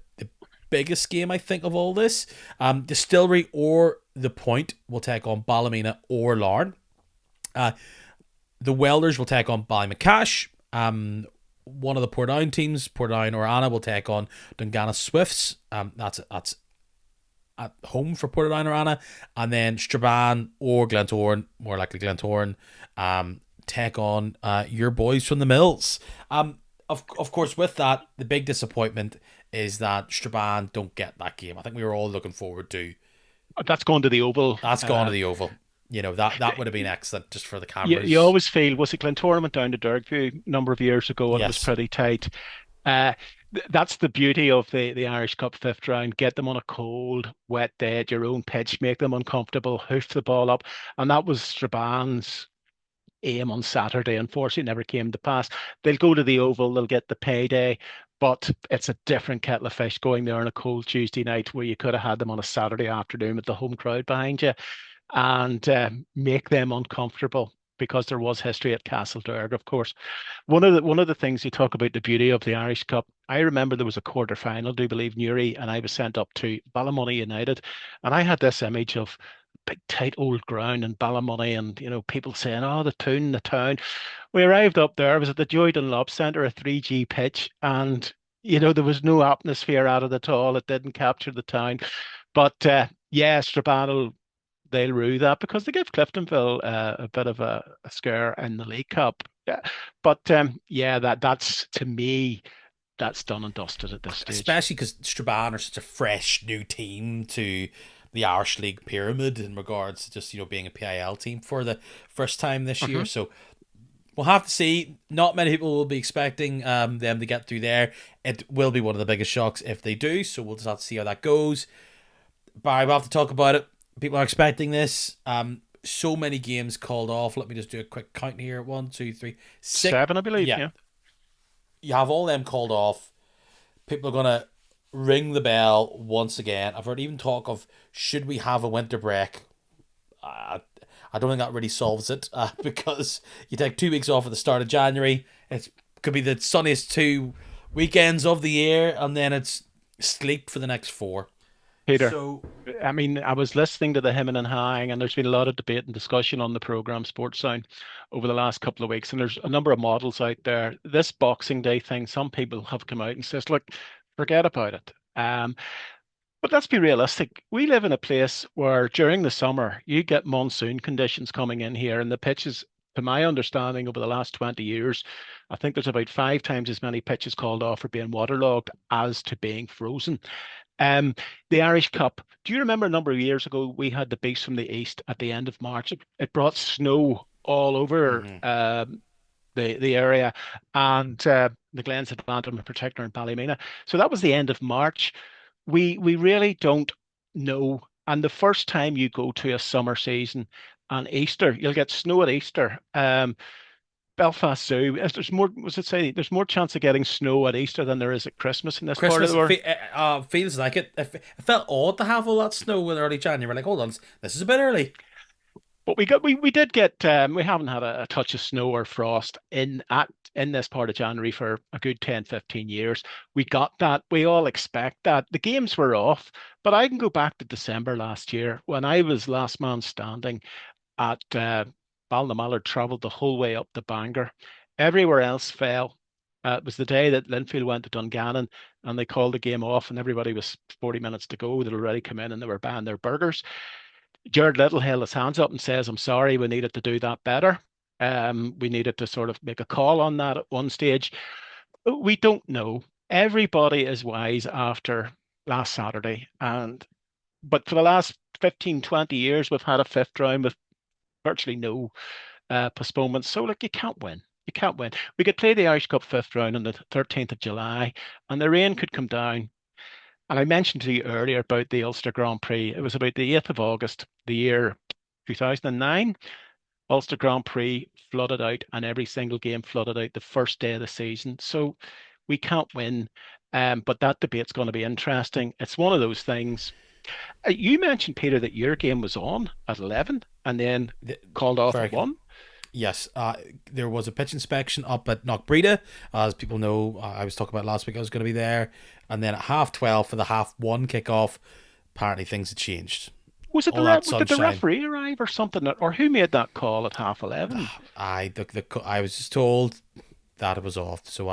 biggest game I think of all this. Distillery or The Point will take on Ballymena or Larne. Uh, the Welders will take on Ballymacash. One of the Portdown teams, Portdown or Anna, will take on Dungannon Swifts. That's at home for Portadown or Anna. And then Strabane or Glentoran, more likely Glentoran, take on your boys from the Mills. of course, with that, the big disappointment is that Strabane don't get that game. I think we were all looking forward to That's going to the Oval. that's gone to the Oval. That would have been excellent just for the You cameras. always feel, was it Glentoran down to Dergview a number of years ago and it was Yes, pretty tight. Uh, that's the beauty of the Irish Cup fifth round. Get them on a cold, wet day at your own pitch, make them uncomfortable, hoof the ball up. And that was Straban's aim on Saturday. Unfortunately, it never came to pass. They'll go to the Oval, they'll get the payday, but it's a different kettle of fish going there on a cold Tuesday night where you could have had them on a Saturday afternoon with the home crowd behind you and make them uncomfortable because there was history at Castledorg, of course. One of the things you talk about the beauty of the Irish Cup. I remember there was a quarter final, do you believe, Newry, and I was sent up to Ballymoney United, and I had this image of big tight old ground in Ballymoney, and people saying, "Oh, the town, the town." We arrived up there. I was at the Joy Dunlop Centre, a 3G pitch, and there was no atmosphere out of it at all. It didn't capture the town, but yeah, Strabane they'll rue that because they gave Cliftonville a bit of a scare in the League Cup. Yeah. But yeah, that's to me, that's done and dusted at this stage. especially because Strabane are such a fresh new team to the Irish League pyramid in regards to just being a PIL team for the first time this year. Hmm. So we'll have to see. Not many people will be expecting them to get through there. It will be one of the biggest shocks if they do. So we'll just have to see how that goes. Barry, we'll have to talk about it. People are expecting this. So many games called off. Let me just do a quick count here. 1, 2, 3, 6. Seven, I believe. Yeah, Yeah. you have all them called off. People are gonna ring the bell once again. I've heard even talk of should we have a winter break. Uh, I don't think that really solves it because you take 2 weeks off at the start of January. It could be the sunniest 2 weekends of the year, and then it's sleep for the next 4. Peter, So I mean, I was listening to the hemming and hawing, and there's been a lot of debate and discussion on the program Sports Sound over the last couple of weeks, and there's a number of models out there. This Boxing Day thing, some people have come out and says, "Look, forget about it." But let's be realistic. We live in a place where during the summer you get monsoon conditions coming in here, and the pitches, to my understanding, over the last 20 years, I think there's about 5 times as many pitches called off for being waterlogged as to being frozen. Um, the Irish Cup. Do you remember a number of years ago we had the Beast from the East at the end of March? It brought snow all over mhm. the area and the Glens of Bantam in particular in Ballymena. So that was the end of March. We really don't know. And the first time you go to a summer season and Easter, you'll get snow at Easter. Belfast Zoo, there's more, was it say, there's more chance of getting snow at Easter than there is at Christmas in this part of Christmas the world. feels like it. It felt odd to have all that snow in early January. Like, hold on, this is a bit early. But we did get we haven't had a touch of snow or frost in this part of January for a good 10, 15 years. We got that. We all expect that. The games were off, but I can go back to December last year when I was last man standing at Ballinamallard, travelled the whole way up to Bangor. Everywhere else fell. It was the day that Linfield went to Dungannon and they called the game off, and everybody was 40 minutes to go. They'd already come in and they were buying their burgers. Jared Little held his hands up and says, "I'm sorry, we needed to do that better. We needed to sort of make a call on that at one stage." We don't know. Everybody is wise after last Saturday. But for the last 15, 20 years, we've had a fifth round with virtually no postponements. So, look, you can't win. You can't win. We could play the Irish Cup fifth round on the 13th of July, and the rain could come down. And I mentioned to you earlier about the Ulster Grand Prix. It was about the 8th of August, the year 2009. Ulster Grand Prix flooded out, and every single game flooded out the first day of the season. So we can't win. But that debate's going to be interesting. It's one of those things. You mentioned, Peter, that your game was on at 11 and then The- called off Very at good. 1. Yes, there was a pitch inspection up at Knockbreda. As people know, I was talking about last week, I was going to be there. And then at half 12 for the half 1 kickoff, apparently things had changed. Was it All that did the sunshine. referee arrive or something? Or who made that call at half 11? I was just told that it was off, so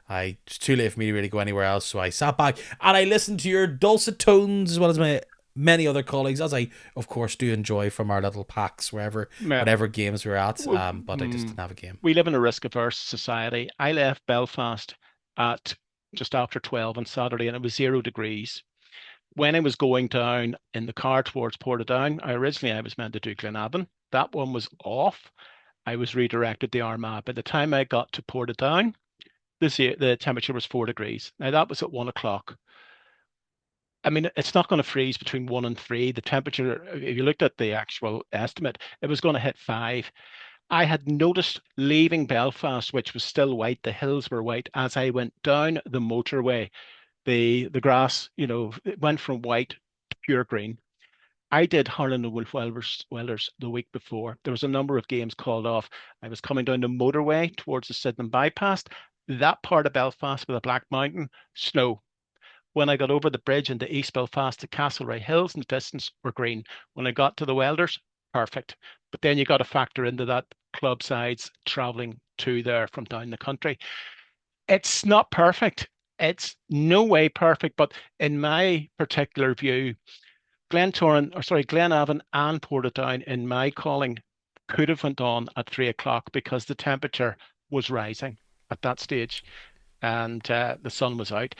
it's too late for me to really go anywhere else. So I sat back and I listened to your dulcet tones as well as my many other colleagues, as I of course do enjoy from our little packs Yeah. whatever games we're at. W- But I just didn't have a game. We live in a risk-averse society. I left Belfast at just after 12 on Saturday, and it was 0 degrees. When I was going down in the car towards Portadown, I was meant to do Glenavon. That one was off. I was redirected the Armagh. By the time I got to Portadown, the temperature was 4 degrees. Now that was at 1 o'clock. I mean, it's not going to freeze between 1 and 3. The temperature, if you looked at the actual estimate, it was going to hit 5. I had noticed leaving Belfast, which was still white, the hills were white, as I went down the motorway, the grass, it went from white to pure green. I did Harlan and Wolf Welders the week before. There was a number of games called off. I was coming down the motorway towards the Sydenham bypass. That part of Belfast with the Black Mountain, snow. When I got over the bridge into East Belfast to Castlereagh Hills in the distance were green. When I got to the Welders, perfect. But then you got to factor into that club sides traveling to there from down the country. It's not perfect. It's no way perfect, but in my particular view, Glenavon and Portadown in my calling could have went on at 3 o'clock because the temperature was rising at that stage and the sun was out.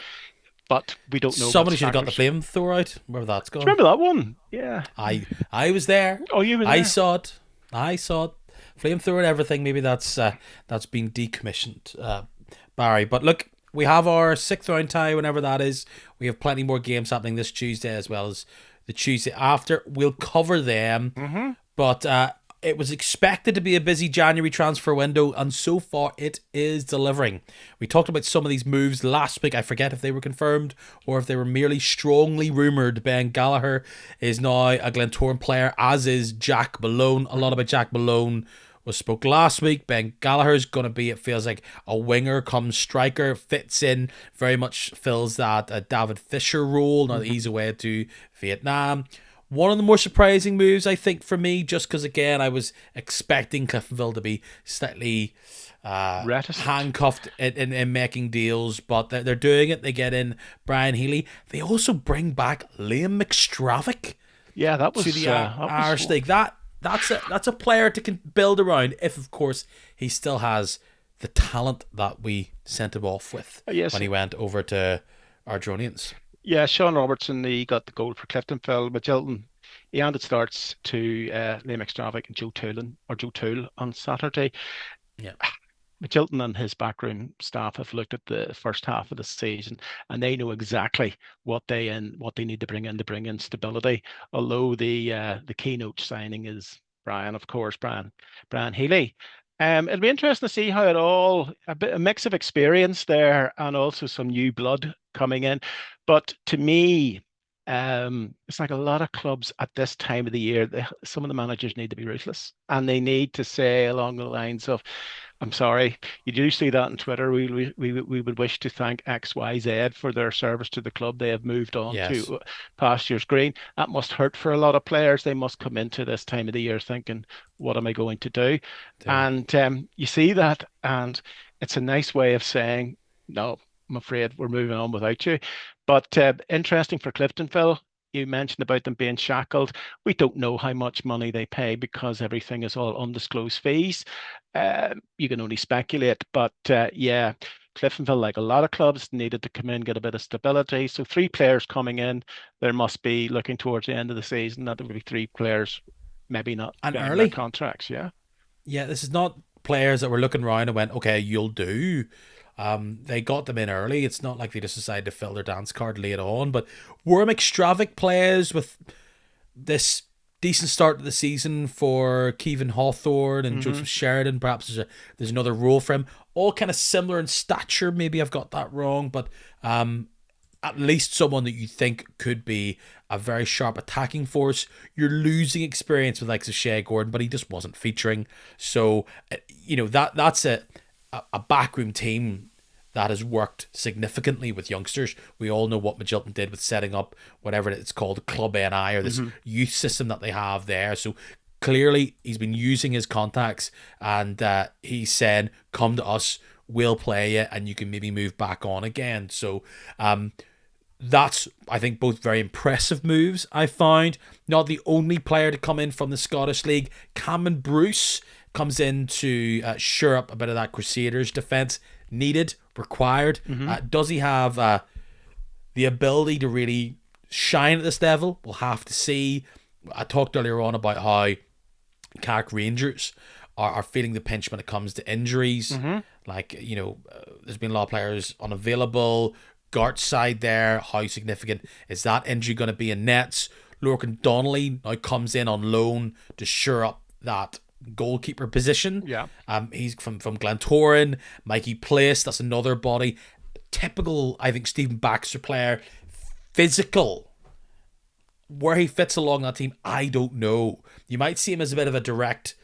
But we don't know Somebody what's should have got the factors. flamethrower out, wherever that's Do you gone. remember that one? Yeah. I was there. Oh, you were I there. saw it. I saw it. Flamethrower and everything. Maybe that's been decommissioned, Barry. But look, we have our 6th round tie whenever that is. We have plenty more games happening this Tuesday as well as the Tuesday after. We'll cover them. Mm-hmm. But it was expected to be a busy January transfer window, and so far it is delivering. We talked about some of these moves last week. I forget if they were confirmed or if they were merely strongly rumoured. Ben Gallagher is now a Glentoran player, as is Jack Malone. A lot about Jack Malone was spoke last week. Ben Gallagher's going to be, it feels like, a winger come striker, fits in, very much fills that David Fisher role now that he's away to Vietnam. One of the more surprising moves, I think, for me, just because, again, I was expecting Cliftonville to be slightly handcuffed in making deals, but they're doing it. They get in Brian Healy. They also bring back Liam McStravick Yeah, that was to the Irish was League. That's a player to can build around if, of course, he still has the talent that we sent him off with yes. when he went over to Ardronians. Yeah, Sean Robertson, he got the goal for Cliftonville. Magilton, he handed starts to Liam McStravick and Joe Toole on Saturday. Yeah. Magilton and his backroom staff have looked at the first half of the season and they know exactly what they need to bring in stability. Although the keynote signing is Brian Healy. It'll be interesting to see how a mix of experience there and also some new blood coming in. But to me, it's like a lot of clubs at this time of the year, some of the managers need to be ruthless and they need to say along the lines of, I'm sorry, you do see that on Twitter. We would wish to thank XYZ for their service to the club. They have moved on to pastures green. That must hurt for a lot of players. They must come into this time of the year thinking, what am I going to do? And you see that, and it's a nice way of saying, no, I'm afraid we're moving on without you. But interesting for Cliftonville. You mentioned about them being shackled. We don't know how much money they pay because everything is all undisclosed fees. You can only speculate, but yeah, Cliftonville, like a lot of clubs, needed to come in, get a bit of stability. So 3 players coming in, there must be looking towards the end of the season that there will be 3 players, maybe not and getting early their contracts. Yeah, this is not players that were looking around and went, okay, you'll do. They got them in early. It's not like they just decided to fill their dance card late on. But were McStravick players with this decent start to the season for Kevin Hawthorne and Joseph Sheridan? Perhaps there's another role for him. All kind of similar in stature. Maybe I've got that wrong, but at least someone that you think could be a very sharp attacking force. You're losing experience with likes of Shea Gordon, but he just wasn't featuring. So that's a backroom team that has worked significantly with youngsters. We all know what Magilton did with setting up whatever it's called, Club NI, or this youth system that they have there. So clearly he's been using his contacts and he's saying, come to us, we'll play you, and you can maybe move back on again. So That's, I think, both very impressive moves. I found not the only player to come in from the Scottish League. Cameron Bruce comes in to shore up a bit of that Crusaders defense needed, required. Hmm. Does he have the ability to really shine at this level? We'll have to see. I talked earlier on about how Carrick Rangers are feeling the pinch when it comes to injuries. Hmm. Like, there's been a lot of players unavailable. Gart's side there, how significant is that injury going to be in nets? Lorcan Donnelly now comes in on loan to shore up that goalkeeper position. Yeah. He's from Glentoran. Mikey Place, that's another body. Typical, I think, Stephen Baxter player. Physical. Where he fits along that team, I don't know. You might see him as a bit of a direct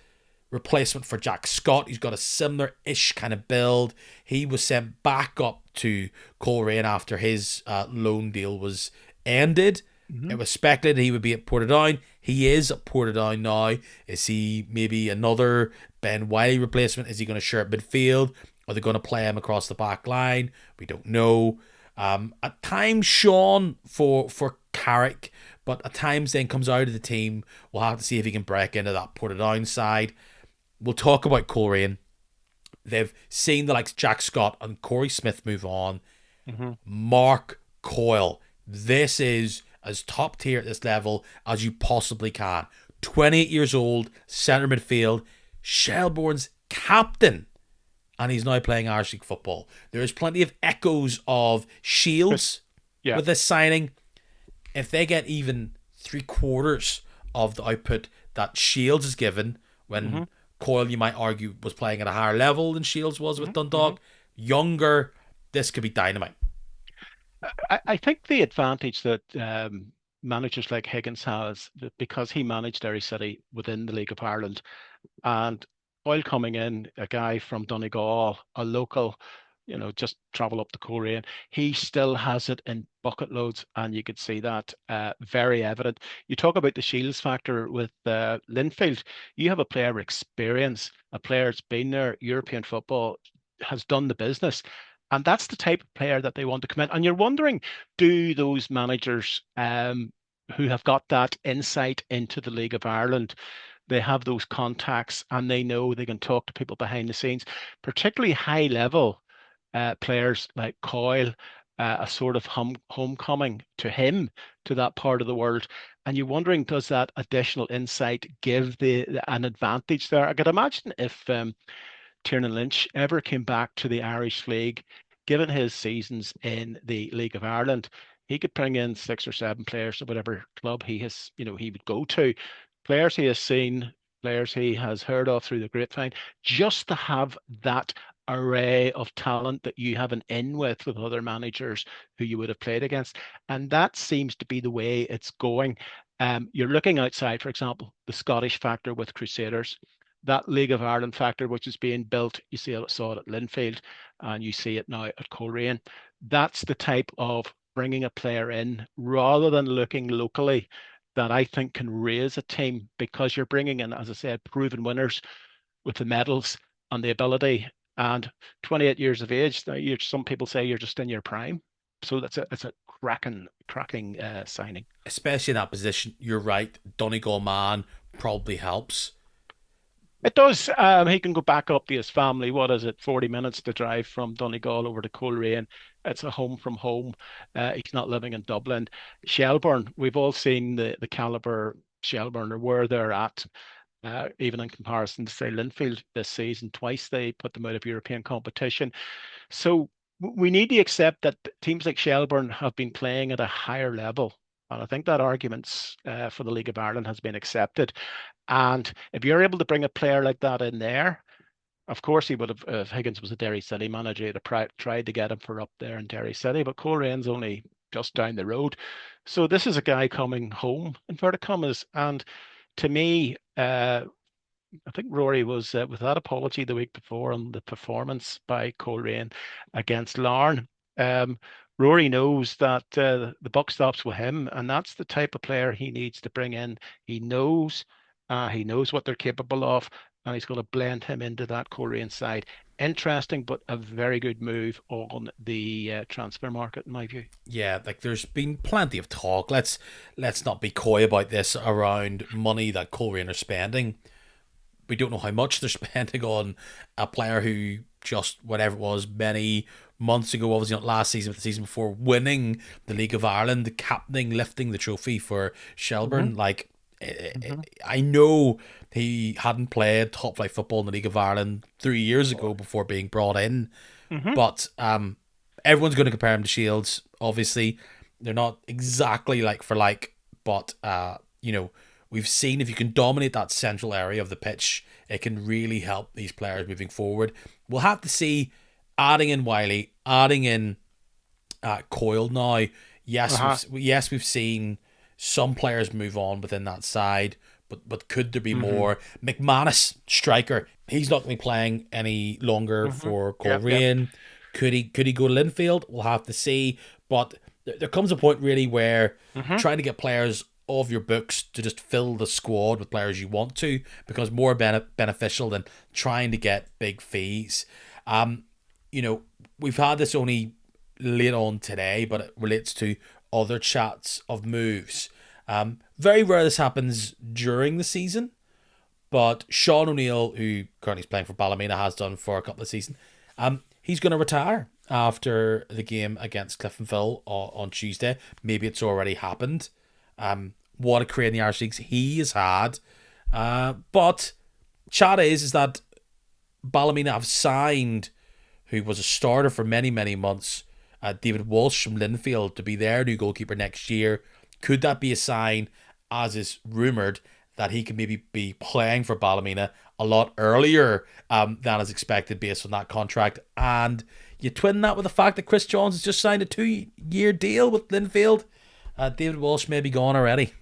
replacement for Jack Scott, who's got a similar-ish kind of build. He was sent back up to Coleraine after his loan deal was ended. Hmm. It was speculated he would be at Portadown. He is at Portadown now. Is he maybe another Ben Wiley replacement? Is he going to share midfield? Are they going to play him across the back line? We don't know. At times, Sean for Carrick, but at times then comes out of the team. We'll have to see if he can break into that Portadown side. We'll talk about Coleraine. They've seen the likes of Jack Scott and Corey Smith move on. Hmm. Mark Coyle. This is as top tier at this level as you possibly can. 28 years old, centre midfield, Shelbourne's captain, and he's now playing Irish League football. There's plenty of echoes of Shields Yeah. with this signing. If they get even 3/4 of the output that Shields is given, Hmm. when Coyle, you might argue, was playing at a higher level than Shields was with Hmm. Hmm. Dundalk, younger, this could be dynamite. I think the advantage that managers like Higgins has, because he managed Derry City within the League of Ireland, and oil coming in, a guy from Donegal, a local, just travel up the Coleraine, he still has it in bucket loads, and you could see that very evident. You talk about the Shields factor with Linfield. You have a player of experience, a player that's been there, European football, has done the business. And that's the type of player that they want to come in. And you're wondering, do those managers who have got that insight into the League of Ireland, they have those contacts and they know they can talk to people behind the scenes, particularly high level players like Coyle, a sort of homecoming to him, to that part of the world. And you're wondering, does that additional insight give an advantage there? I could imagine if Tiernan Lynch ever came back to the Irish League, given his seasons in the League of Ireland, he could bring in 6 or 7 players of whatever club he would go to, players he has seen, players he has heard of through the grapevine, just to have that array of talent that you have an in with other managers who you would have played against. And that seems to be the way it's going. You're looking outside, for example, the Scottish factor with Crusaders, that League of Ireland factor, which is being built. You saw it at Linfield, and you see it now at Coleraine. That's the type of bringing a player in rather than looking locally that I think can raise a team, because you're bringing in, as I said, proven winners with the medals and the ability. And 28 years of age, some people say you're just in your prime. So it's a cracking signing. Especially in that position, you're right. Donegal man probably helps. It does. He can go back up to his family. What is it? 40 minutes to drive from Donegal over to Coleraine. It's a home from home. He's not living in Dublin. Shelbourne, we've all seen the caliber Shelbourne or where they're at. Even in comparison to say Linfield this season, twice they put them out of European competition. So we need to accept that teams like Shelbourne have been playing at a higher level. And I think that arguments for the League of Ireland has been accepted. And if you're able to bring a player like that in there, of course he would have, if Higgins was a Derry City manager, he'd have tried to get him for up there in Derry City, but Colerane's only just down the road. So this is a guy coming home, inverted commas. And to me, I think Rory was with that apology the week before on the performance by Coleraine against Larne. Um, Rory knows that the buck stops with him, and that's the type of player he needs to bring in. He knows what they're capable of, and he's going to blend him into that Coleraine side. Interesting, but a very good move on the transfer market, in my view. Yeah, like there's been plenty of talk. Let's not be coy about this around money that Coleraine are spending. We don't know how much they're spending on a player who just whatever it was many months ago, obviously not last season, but the season before, winning the League of Ireland, captaining, lifting the trophy for Hmm. Shelburne. Like Hmm. I know he hadn't played top flight football in the League of Ireland 3 years ago before being brought in, Hmm. but everyone's going to compare him to Shields. Obviously, they're not exactly like for like, but we've seen if you can dominate that central area of the pitch, it can really help these players moving forward. We'll have to see adding in Wiley, adding in Coyle now. Uh-huh. We've seen some players move on within that side, but could there be Hmm. more? McManus, striker, he's not going to be playing any longer Hmm. for Yeah, yeah. Coleraine. Could he go to Linfield? We'll have to see. But there comes a point really where Hmm. trying to get players off your books to just fill the squad with players you want to becomes more beneficial than trying to get big fees. Um, you know, we've had this only late on today, but it relates to other chats of moves. Very rare this happens during the season, but Sean O'Neill, who currently is playing for Ballymena, has done for a couple of seasons. He's going to retire after the game against Cliftonville on Tuesday. Maybe it's already happened. What a career in the Irish leagues he has had. But chat is that Ballymena have signed who was a starter for many, many months, David Walsh from Linfield, to be their new goalkeeper next year. Could that be a sign, as is rumoured, that he could maybe be playing for Ballymena a lot earlier than is expected based on that contract? And you twin that with the fact that Chris Johns has just signed a 2-year deal with Linfield. David Walsh may be gone already.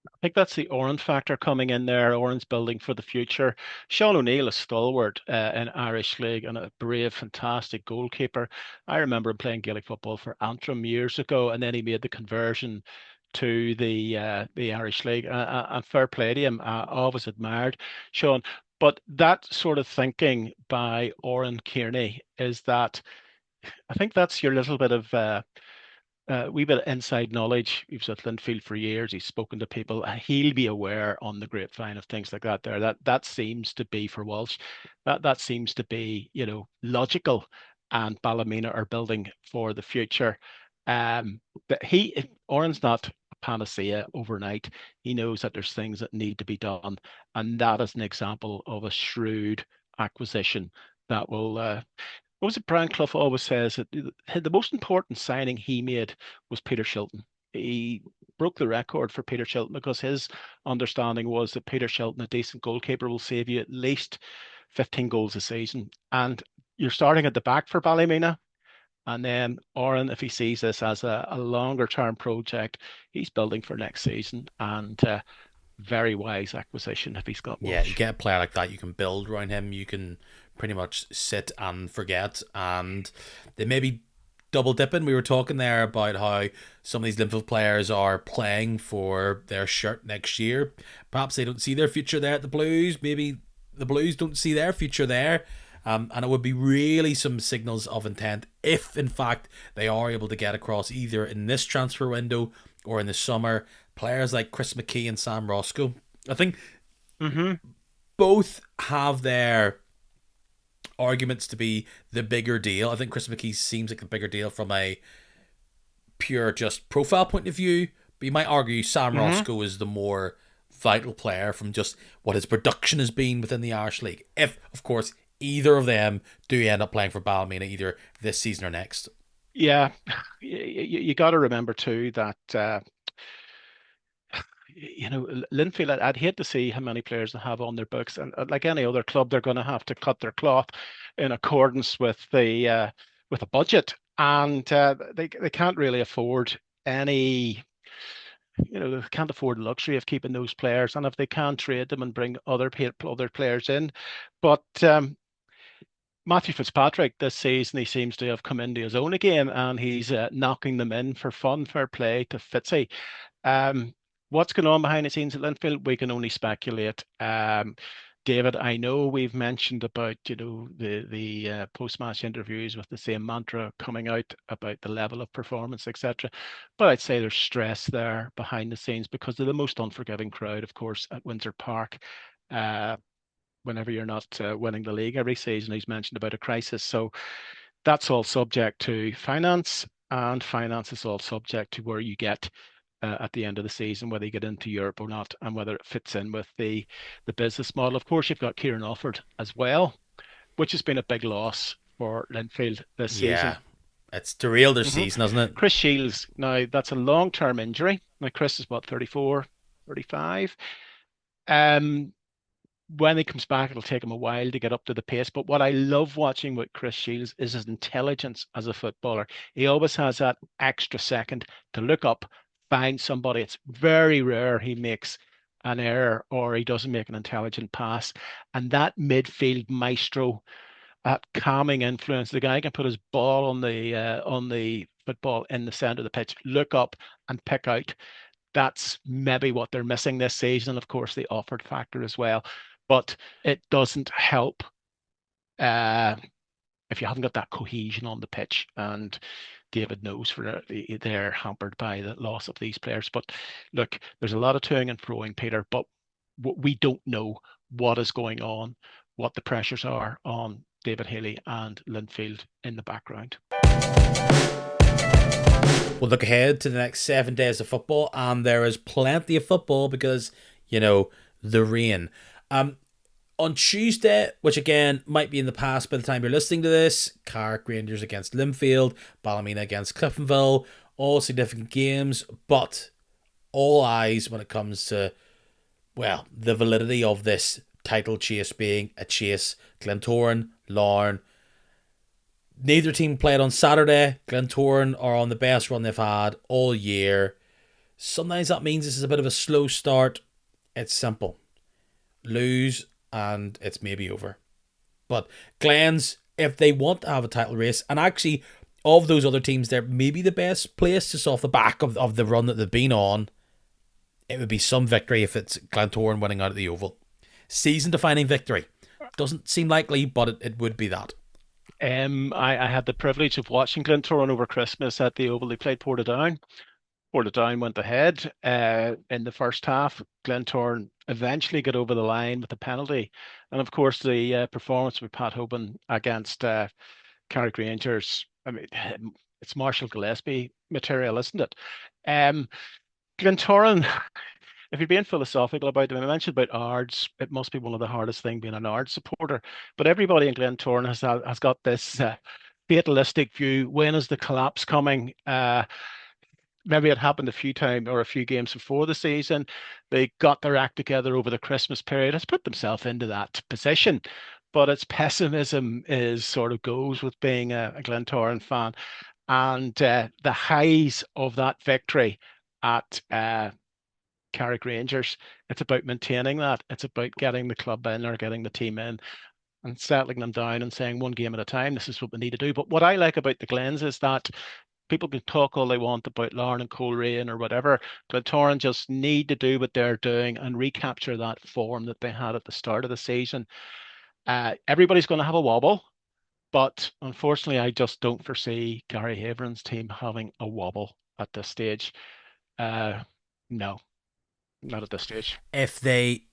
I think that's the Oran factor coming in there. Oran's building for the future. Sean O'Neill, a stalwart in Irish League and a brave, fantastic goalkeeper. I remember him playing Gaelic football for Antrim years ago, and then he made the conversion to the Irish League. And fair play to him. I always admired Sean. But that sort of thinking by Oran Kearney is that I think that's your little bit of wee bit of inside knowledge. He was at Linfield for years. He's spoken to people. He'll be aware on the grapevine of things like that. There, that seems to be for Walsh. That seems to be logical. And Ballymena are building for the future. But Oran's not a panacea overnight. He knows that there's things that need to be done, and that is an example of a shrewd acquisition that will what was it Brian Clough always says that the most important signing he made was Peter Shilton. He broke the record for Peter Shilton because his understanding was that Peter Shilton, a decent goalkeeper, will save you at least 15 goals a season. And you're starting at the back for Ballymena. And then Oran, if he sees this as a longer term project, he's building for next season. And very wise acquisition if he's got Yeah, you Walsh. get a player like that, you can build around him. You can pretty much sit and forget. And they may be double dipping. We were talking there about how some of these Liverpool players are playing for their shirt next year. Perhaps they don't see their future there at the Blues. Maybe the Blues don't see their future there. And it would be really some signals of intent if, in fact, they are able to get across either in this transfer window or in the summer players like Chris McKee and Sam Roscoe. I think Hmm. both have their arguments to be the bigger deal. I think Chris McKee seems like the bigger deal from a pure just profile point of view, but you might argue Sam Hmm. Roscoe is the more vital player from just what his production has been within the Irish League. If, of course, either of them do end up playing for Ballymena either this season or next. Yeah, you got to remember too that Linfield. I'd hate to see how many players they have on their books, and like any other club, they're going to have to cut their cloth in accordance with a budget, and they can't really afford any. They can't afford the luxury of keeping those players, and if they can trade them and bring other players in, but Matthew Fitzpatrick this season, he seems to have come into his own again, and he's knocking them in for fun, fair play to Fitzy. What's going on behind the scenes at Linfield? We can only speculate. David, I know we've mentioned about, the post-match interviews with the same mantra coming out about the level of performance, etc. But I'd say there's stress there behind the scenes because they're the most unforgiving crowd, of course, at Windsor Park. Uh, Whenever you're not winning the league every season, he's mentioned about a crisis. So that's all subject to finance, and finance is all subject to where you get at the end of the season, whether you get into Europe or not, and whether it fits in with the business model. Of course, you've got Kieran Offord as well, which has been a big loss for Linfield this season. Yeah, it's derailed their hmm season, hasn't it? Chris Shields, now that's a long-term injury. Now, Chris is what, 34, 35. Um, when he comes back, it'll take him a while to get up to the pace. But what I love watching with Chris Shields is his intelligence as a footballer. He always has that extra second to look up, find somebody. It's very rare he makes an error or he doesn't make an intelligent pass. And that midfield maestro, that calming influence, the guy can put his ball on the football in the center of the pitch, look up and pick out. That's maybe what they're missing this season. Of course, the offered factor as well. But it doesn't help uh, if you haven't got that cohesion on the pitch. And David knows they're hampered by the loss of these players. But look, there's a lot of toing and froing, Peter, but we don't know what is going on, what the pressures are on David Haley and Linfield in the background. We'll look ahead to the next 7 days of football, and there is plenty of football because, the rain. On Tuesday, which again might be in the past by the time you're listening to this, Carrick Rangers against Linfield, Ballymena against Cliftonville, all significant games, but all eyes when it comes to, well, the validity of this title chase being a chase. Glentoran, Larne. Neither team played on Saturday. Glentoran are on the best run they've had all year. Sometimes that means this is a bit of a slow start. It's simple. Lose and it's maybe over. But Glens, if they want to have a title race, and actually of those other teams, they're maybe the best place just off the back of the run that they've been on, it would be some victory if it's Glentoran winning out at the Oval. Season defining victory. Doesn't seem likely, but it would be that. I had the privilege of watching Glentoran over Christmas at the Oval. They played Portadown. Portadown went ahead in the first half. Glentoran eventually got over the line with the penalty. And of course, the performance with Pat Hoban against Carrick Rangers. I mean, it's Marshall Gillespie material, isn't it? Um, Glentoran, if you're being philosophical about them, I mentioned about Ards, it must be one of the hardest things being an Ards supporter. But everybody in Glentoran has got this fatalistic view. When is the collapse coming? Maybe it happened a few times or a few games before the season. They got their act together over the Christmas period, has put themselves into that position. But its pessimism is sort of goes with being a Glentoran fan. And the highs of that victory at Carrick Rangers, it's about maintaining that. It's about getting the club in or getting the team in and settling them down and saying one game at a time, this is what we need to do. But what I like about the Glens is that people can talk all they want about Larne and Coleraine or whatever. Glentoran just need to do what they're doing and recapture that form that they had at the start of the season. Everybody's going to have a wobble, but unfortunately, I just don't foresee Gary Haveren's team having a wobble at this stage. Uh, no, not at this stage. If they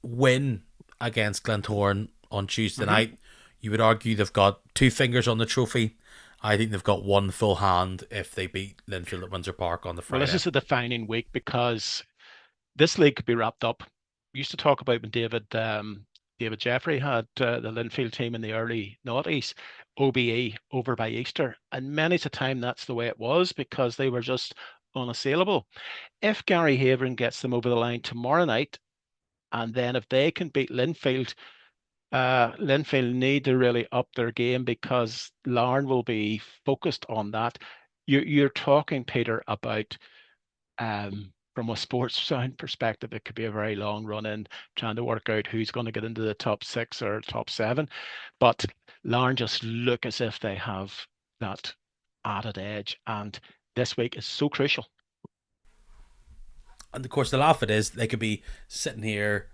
win against Glentoran on Tuesday hmm night, you would argue they've got two fingers on the trophy. I think they've got one full hand if they beat Linfield at Windsor Park on the Well, this Friday. is a defining week because this league could be wrapped up. We used to talk about when David Jeffrey had the Linfield team in the early noughties, OBE over by Easter, and many a time that's the way it was because they were just unassailable. If Gary Havering gets them over the line tomorrow night, and then if they can beat Linfield, Linfield need to really up their game because Larne will be focused on that. You're talking, Peter, about from a sports sound perspective, it could be a very long run in trying to work out who's going to get into the top six or top seven. But Larne just look as if they have that added edge. And this week is so crucial. And of course, the laugh it is they could be sitting here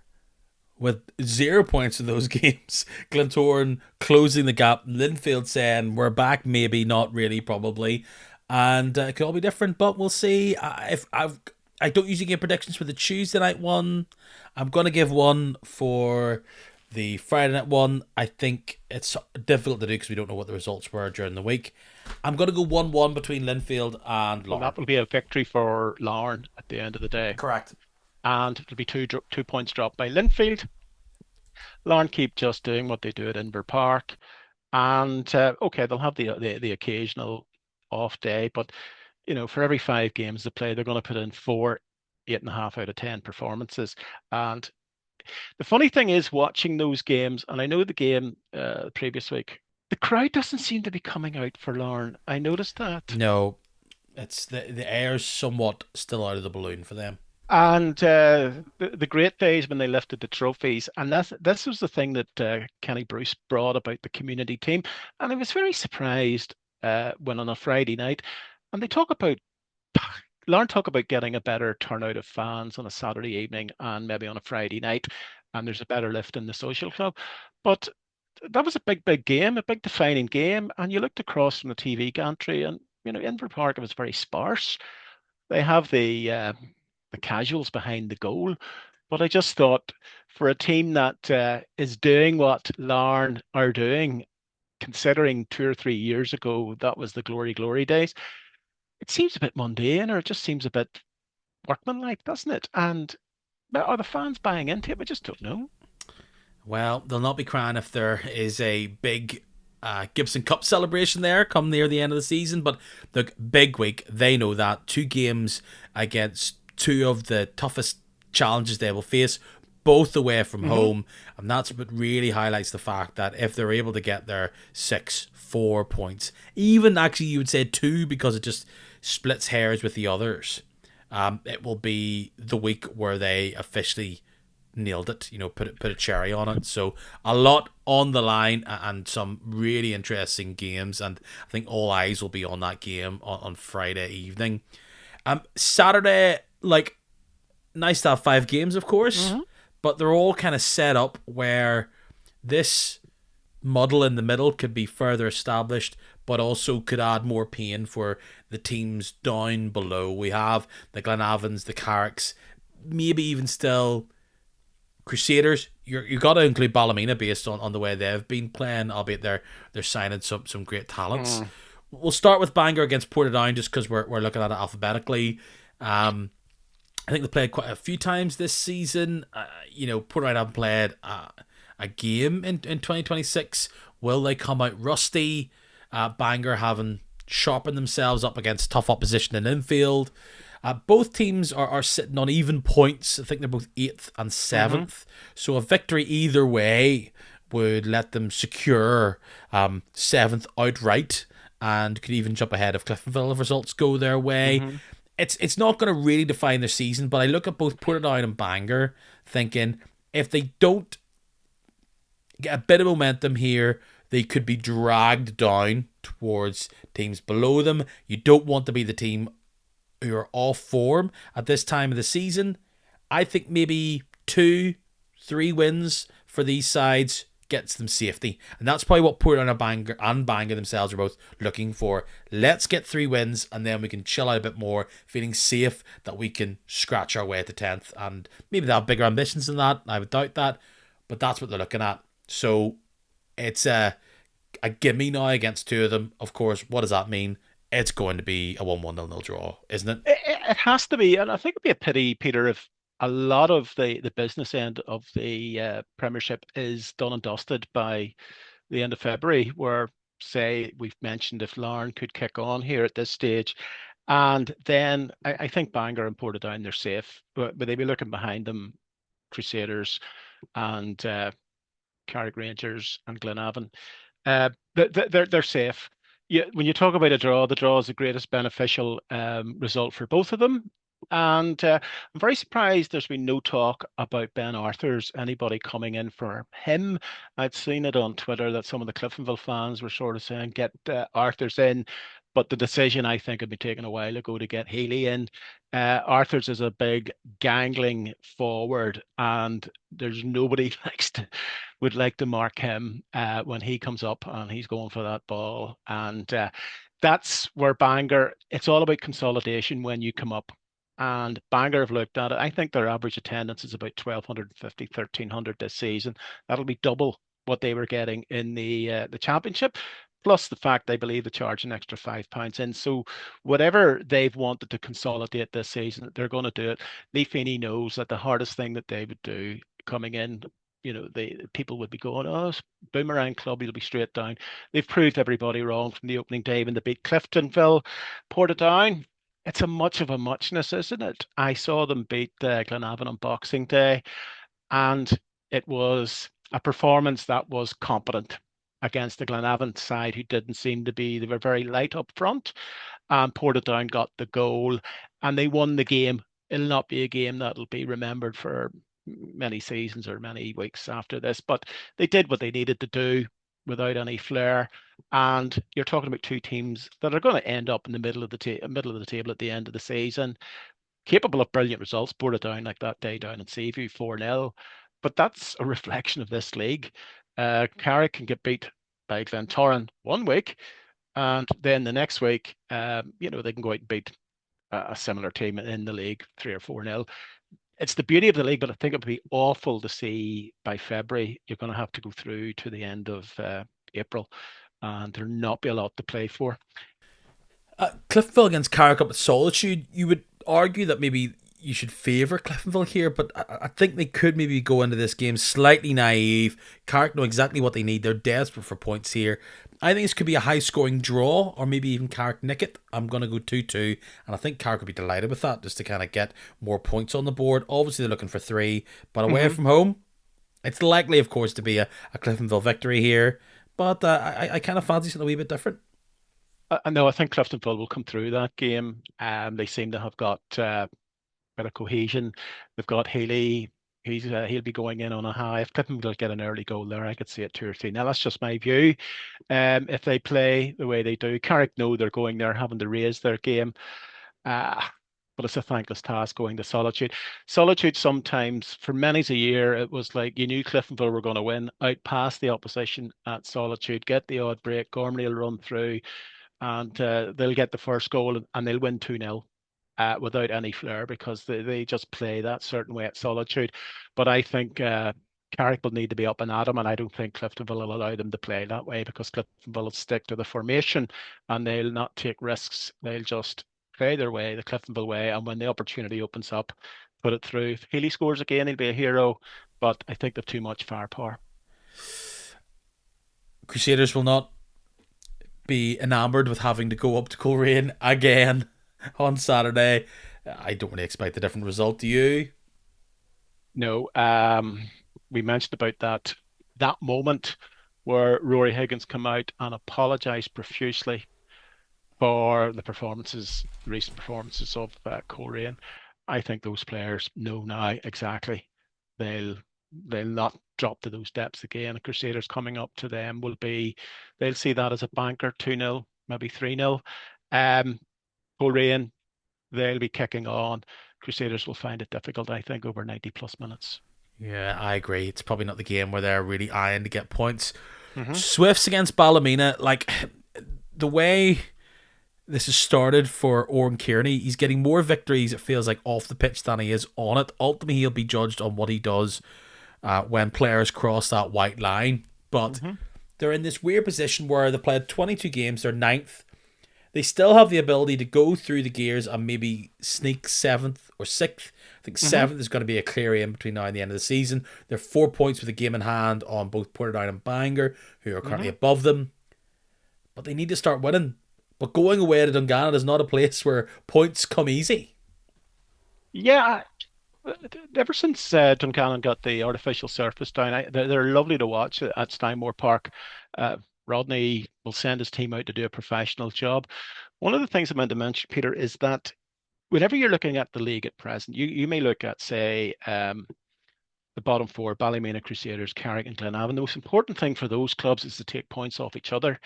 with 0 points in those games. Glentoran closing the gap. Linfield saying we're back, maybe not really, probably, and it could all be different. But we'll see. If I don't usually give predictions for the Tuesday night one. I'm gonna give one for the Friday night one. I think it's difficult to do because we don't know what the results were during the week. I'm gonna go 1-1 between Linfield and Well, Larne. that will be a victory for Larne at the end of the day. Correct. And it'll be 2 points dropped by Linfield. Larne keep just doing what they do at Inver Park. And okay, they'll have the occasional off day, but for every 5 games they play, they're going to put in four 8.5 out of 10 performances. And the funny thing is, watching those games, and I know the game the previous week, the crowd doesn't seem to be coming out for Larne. I noticed that. No, it's the air's somewhat still out of the balloon for them. And the great days when they lifted the trophies, and this was the thing that Kenny Bruce brought about the community team, and I was very surprised when on a Friday night, and they talk about Lauren talk about getting a better turnout of fans on a Saturday evening and maybe on a Friday night, and there's a better lift in the social club, but that was a big game, a big defining game, and you looked across from the TV gantry, and Inver Park was very sparse. They have the casuals behind the goal. But I just thought for a team that is doing what Larne are doing, considering 2 or 3 years ago that was the glory days, it seems a bit mundane, or it just seems a bit workmanlike, doesn't it? And are the fans buying into it? I just don't know. Well, they'll not be crying if there is a big Gibson Cup celebration there come near the end of the season. But the big week, they know that 2 games against two of the toughest challenges they will face, both away from Hmm. home, and that's what really highlights the fact that if they're able to get their 4 points, even actually you would say two because it just splits hairs with the others. It will be the week where they officially nailed it. Put a cherry on it. So a lot on the line and some really interesting games, and I think all eyes will be on that game on Friday evening. Saturday, like, nice to have 5 games, of course, Hmm. but they're all kind of set up where this muddle in the middle could be further established, but also could add more pain for the teams down below. We have the Glenavons, the Carricks, maybe even still Crusaders. You got to include Ballymena based on the way they've been playing, albeit they're signing some great talents. Mm. We'll start with Bangor against Portadown just because we're looking at it alphabetically. I think they played quite a few times this season. Portadown haven't played a game in 2026. Will they come out rusty? Bangor having sharpened themselves up against tough opposition in infield. Both teams are sitting on even points. I think they're both 8th and Hmm. 7th. So a victory either way would let them secure 7th outright and could even jump ahead of Cliftonville if results go their way. Hmm. It's not going to really define their season, but I look at both Portadown and Bangor thinking if they don't get a bit of momentum here, they could be dragged down towards teams below them. You don't want to be the team who are off form at this time of the season. I think maybe 2, 3 wins for these sides gets them safety. And that's probably what Portland and Bangor themselves are both looking for. Let's get 3 wins and then we can chill out a bit more, feeling safe that we can scratch our way to 10th. And maybe they have bigger ambitions than that. I would doubt that. But that's what they're looking at. So it's a gimme now against two of them. Of course, what does that mean? It's going to be a 1-1 nil draw, isn't it? It has to be, and I think it'd be a pity, Peter, if a lot of the business end of the Premiership is done and dusted by the end of February, where, say, we've mentioned if Larne could kick on here at this stage, and then I think Bangor and Portadown, they're safe, but they'd be looking behind them, Crusaders and Carrick Rangers and Glenavon. They're safe. When you talk about a draw, the draw is the greatest beneficial result for both of them. And I'm very surprised there's been no talk about Ben Arthur's anybody coming in for him. I'd seen it on Twitter that some of the Cliftonville fans were sort of saying get Arthur's in, but the decision I think had been taken a while ago to get Healy in. Arthur's is a big gangling forward, and there's nobody likes to would like to mark him when he comes up and he's going for that ball. And that's where Bangor, it's all about consolidation when you come up. And Bangor have looked at it. I think their average attendance is about 1,250, 1,300 this season. That'll be double what they were getting in the championship, plus the fact they believe they charge an extra £5 in. So whatever they've wanted to consolidate this season, they're going to do it. Lee Feeney knows that the hardest thing that they would do coming in, the people would be going, oh, boomerang club, you'll be straight down. They've proved everybody wrong from the opening day when they beat Cliftonville, Portadown. It's a much of a muchness, isn't it? I saw them beat Glenavon on Boxing Day, and it was a performance that was competent against the Glenavon side, who didn't seem to be, they were very light up front. And Portadown got the goal, and they won the game. It'll not be a game that'll be remembered for many seasons or many weeks after this, but they did what they needed to do without any flair. And you're talking about two teams that are going to end up in the middle of the table at the end of the season, capable of brilliant results. Portadown like that day down in Seaview 4-0, but that's a reflection of this league. Carrick can get beat by Glentoran one week, and then the next week, they can go out and beat a similar team in the league 3 or 4-0. It's the beauty of the league, but I think it would be awful to see by February you're going to have to go through to the end of April, and there'll not be a lot to play for. Cliftonville against Carrick up at Solitude, you would argue that maybe you should favour Cliftonville here, but I think they could maybe go into this game slightly naive. Carrick know exactly what they need. They're desperate for points here. I think this could be a high scoring draw, or maybe even Carrick nick it. I'm going to go 2-2, and I think Carrick would be delighted with that, just to kind of get more points on the board. Obviously, they're looking for 3, but away from home, it's likely, of course, to be a Cliftonville victory here, but I kind of fancy something a wee bit different. No, I think Cliftonville will come through that game. They seem to have got bit of cohesion. They've got Healy. He'll be going in on a high. If Cliftonville get an early goal there, I could see it 2 or 3. Now that's just my view. If they play the way they do, Carrick know they're going there, having to raise their game. Uh, but it's a thankless task going to Solitude. Solitude sometimes, for many's a year, it was like you knew Cliftonville were going to win, out past the opposition at Solitude, get the odd break. Gormley will run through, and they'll get the first goal and they'll win 2-0 without any flair because they just play that certain way at Solitude. But I think Carrick will need to be up and at them, and I don't think Cliftonville will allow them to play that way because Cliftonville will stick to the formation and they'll not take risks. They'll just play their way, the Cliftonville way, and when the opportunity opens up, put it through. If Healy scores again, he'll be a hero, but I think they've too much firepower. Crusaders will not be enamoured with having to go up to Coleraine again on Saturday. I don't really expect a different result. Do you? No, we mentioned about that moment where Rory Higgins come out and apologised profusely for the recent performances of Coleraine. I think those players know now exactly they'll they'll not drop to those depths again. Crusaders coming up to them they'll see that as a banker 2-0, maybe 3-0. Um, Coleraine, they'll be kicking on. Crusaders will find it difficult, I think, over 90 plus minutes. Yeah, I agree. It's probably not the game where they're really eyeing to get points. Hmm. Swifts against Ballymena, like the way this has started for Oran Kearney, he's getting more victories, it feels like, off the pitch than he is on it. Ultimately, he'll be judged on what he does when players cross that white line. But Hmm. they're in this weird position where they played 22 games, they're ninth. They still have the ability to go through the gears and maybe sneak 7th or 6th. I think Hmm. 7th is going to be a clear aim between now and the end of the season. They're 4 points with a game in hand on both Portadown and Bangor, who are currently Hmm. above them. But they need to start winning. But going away to Dungannon is not a place where points come easy. Yeah, ever since Duncannon got the artificial surface down, they're lovely to watch at Steinmore Park. Uh, Rodney will send his team out to do a professional job. One of the things I meant to mention, Peter, is that whenever you're looking at the league at present, you may look at, say, the bottom four, Ballymena Crusaders, Carrick and Glenavon. The most important thing for those clubs is to take points off each other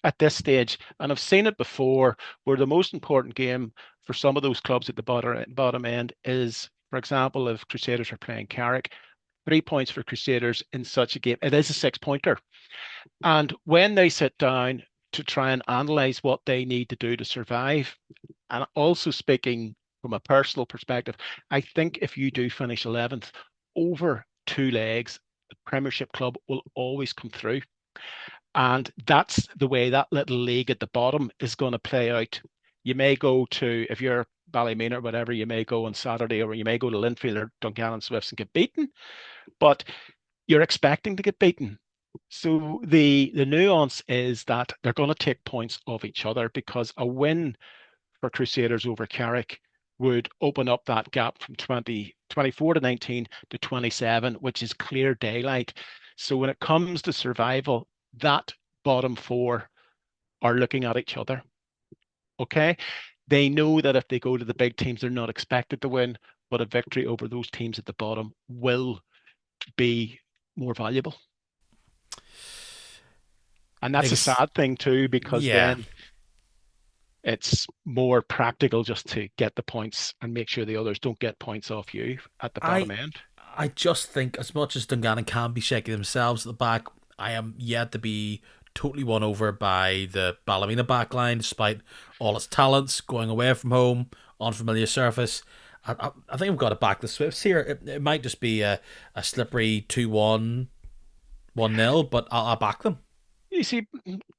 at this stage. And I've seen it before where the most important game for some of those clubs at the bottom end is, for example, if Crusaders are playing Carrick, 3 points for Crusaders in such a game. It is a 6 pointer. And when they sit down to try and analyze what they need to do to survive, and also speaking from a personal perspective, I think if you do finish 11th over 2 legs, the Premiership club will always come through. And that's the way that little league at the bottom is going to play out. You may go to, if you're Ballymena or whatever, you may go on Saturday, or you may go to Linfield or Dungannon Swifts and get beaten, but you're expecting to get beaten. So the nuance is that they're going to take points off each other, because a win for Crusaders over Carrick would open up that gap from 24 to 19 to 27, which is clear daylight. So when it comes to survival, that bottom four are looking at each other. Okay. They know that if they go to the big teams, they're not expected to win, but a victory over those teams at the bottom will be more valuable. And that's a sad thing too, because Yeah. then it's more practical just to get the points and make sure the others don't get points off you at the bottom I end. I just think as much as Dungannon can be shaking themselves at the back, I am yet to be totally won over by the Ballymena backline, despite all its talents going away from home, unfamiliar surface. I think I've got to back the Swifts here. It might just be a slippery 2-1, 1-0, but I'll back them. You see,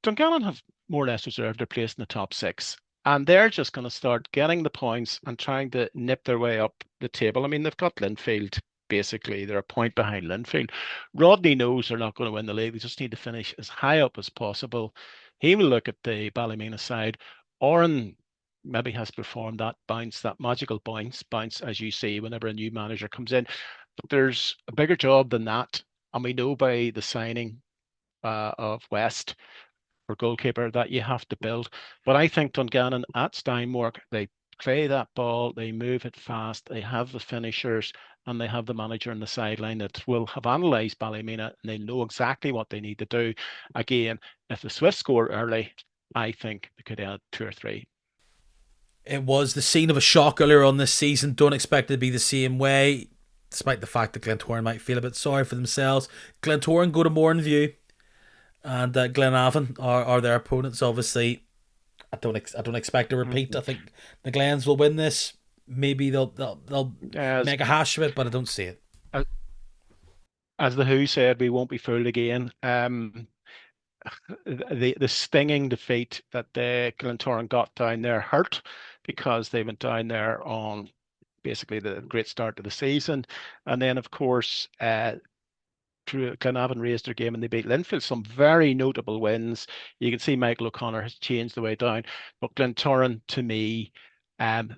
Dungannon have more or less reserved their place in the top six, and they're just going to start getting the points and trying to nip their way up the table. I mean, they've got Linfield. Basically, they're a point behind Linfield. Rodney knows they're not going to win the league. They just need to finish as high up as possible. He will look at the Ballymena side. Oran maybe has performed that bounce, that magical bounce, as you see, whenever a new manager comes in. But there's a bigger job than that. And we know by the signing of West for goalkeeper that you have to build. But I think Dungannon at Steinmark, they play that ball, they move it fast, they have the finishers, and they have the manager on the sideline that will have analysed Ballymena, and they know exactly what they need to do. Again, if the Swifts score early, I think they could add 2 or 3. It was the scene of a shock earlier on this season. Don't expect it to be the same way, despite the fact that Glentoran might feel a bit sorry for themselves. Glentoran go to Mourneview, and Glenavon are their opponents. Obviously, I don't expect a repeat. I think the Glens will win this. Maybe they'll As, make a hash of it, but I don't see it. as the Who said, we won't be fooled again. The stinging defeat that the Glentoran got down there hurt, because they went down there on basically the great start to the season, and then of course Glenavon raised their game and they beat Linfield. Some very notable wins. You can see Michael O'Connor has changed the way down, but Glentoran, to me, um,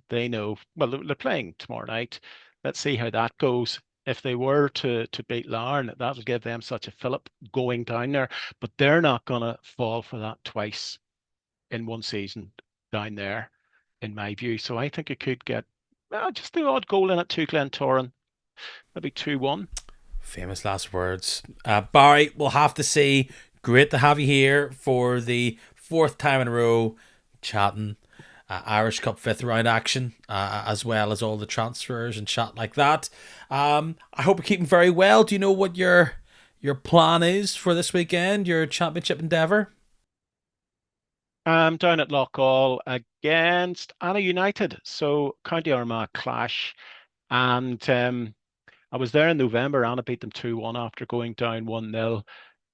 they know well. They're playing tomorrow night. Let's see how that goes. If they were to beat Larne, that'll give them such a fillip going down there. But they're not going to fall for that twice in one season down there, in my view. So I think it could get just the odd goal in it to Glentoran, maybe 2-1. Famous last words. Barry, we'll have to see. Great to have you here for the fourth time in a row chatting Irish Cup fifth round action, as well as all the transfers and chat like that. I hope you're keeping very well. Do you know what your plan is for this weekend? Your championship endeavour? I'm down at Loughgall against Anna United, so County Armagh clash, and I was there in November. Anna beat them 2-1 after going down 1-0.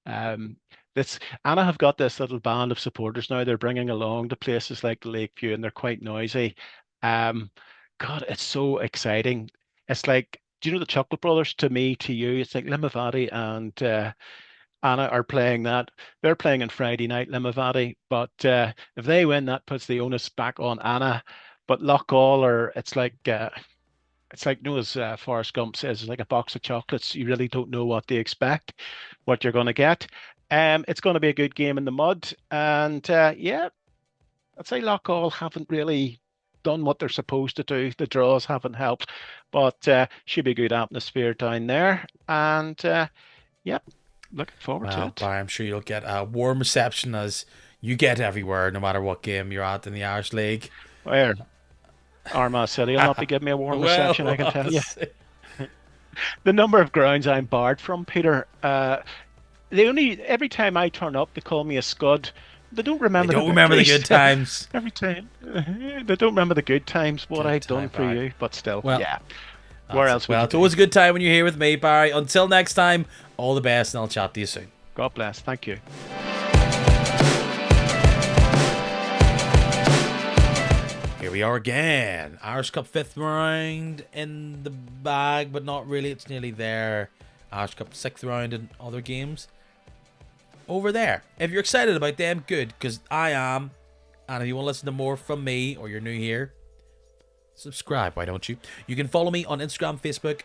Um, this Anna have got this little band of supporters now. They're bringing along to places like the Lakeview, and they're quite noisy. Um, God, it's so exciting. It's like, do you know the Chocolate Brothers? To me, to you, it's like Limavady and Anna are playing that. They're playing on Friday night, Limavady, but if they win, that puts the onus back on Anna. But Loughgall are, it's like, as Forrest Gump says, it's like a box of chocolates. You really don't know what to expect, what you're going to get. It's going to be a good game in the mud. And yeah, I'd say Loughgall haven't really done what they're supposed to do. The draws haven't helped, but should be good atmosphere down there. And yeah, looking forward to Well, it. Barry, I'm sure you'll get a warm reception as you get everywhere, no matter what game you're at in the Irish League. Where Armagh City will not be giving me a warm reception, I can tell you. The number of grounds I'm barred from, Peter. Every time I turn up, they call me a scud. They don't remember. They don't remember the good times. Every time, they don't remember the good times. What I've done for you, but still, yeah. Where else? Well, it's always a good time when you're here with me, Barry. Until next time, all the best, and I'll chat to you soon. God bless. Thank you. Here we are again. Irish Cup 5th round in the bag, but not really. It's nearly there. Irish Cup 6th round and other games over there. If you're excited about them, good, because I am. And if you want to listen to more from me, or you're new here, subscribe, why don't you? You can follow me on Instagram, Facebook,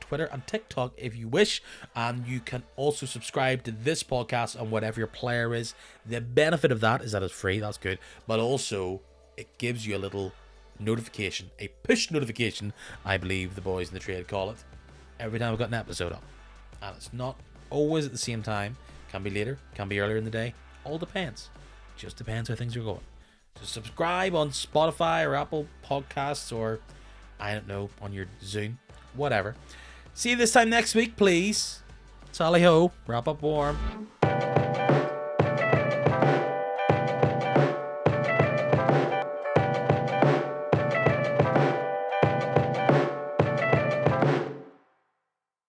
Twitter, and TikTok if you wish. And you can also subscribe to this podcast on whatever your player is. The benefit of that is that it's free, that's good. But also, it gives you a little notification, a push notification, I believe the boys in the trade call it, every time I've got an episode up. And it's not always at the same time. Can be later, can be earlier in the day. All depends. Just depends how things are going. So subscribe on Spotify or Apple Podcasts, or I don't know, on your Zoom, whatever. See you this time next week, please. Tally ho, wrap up warm.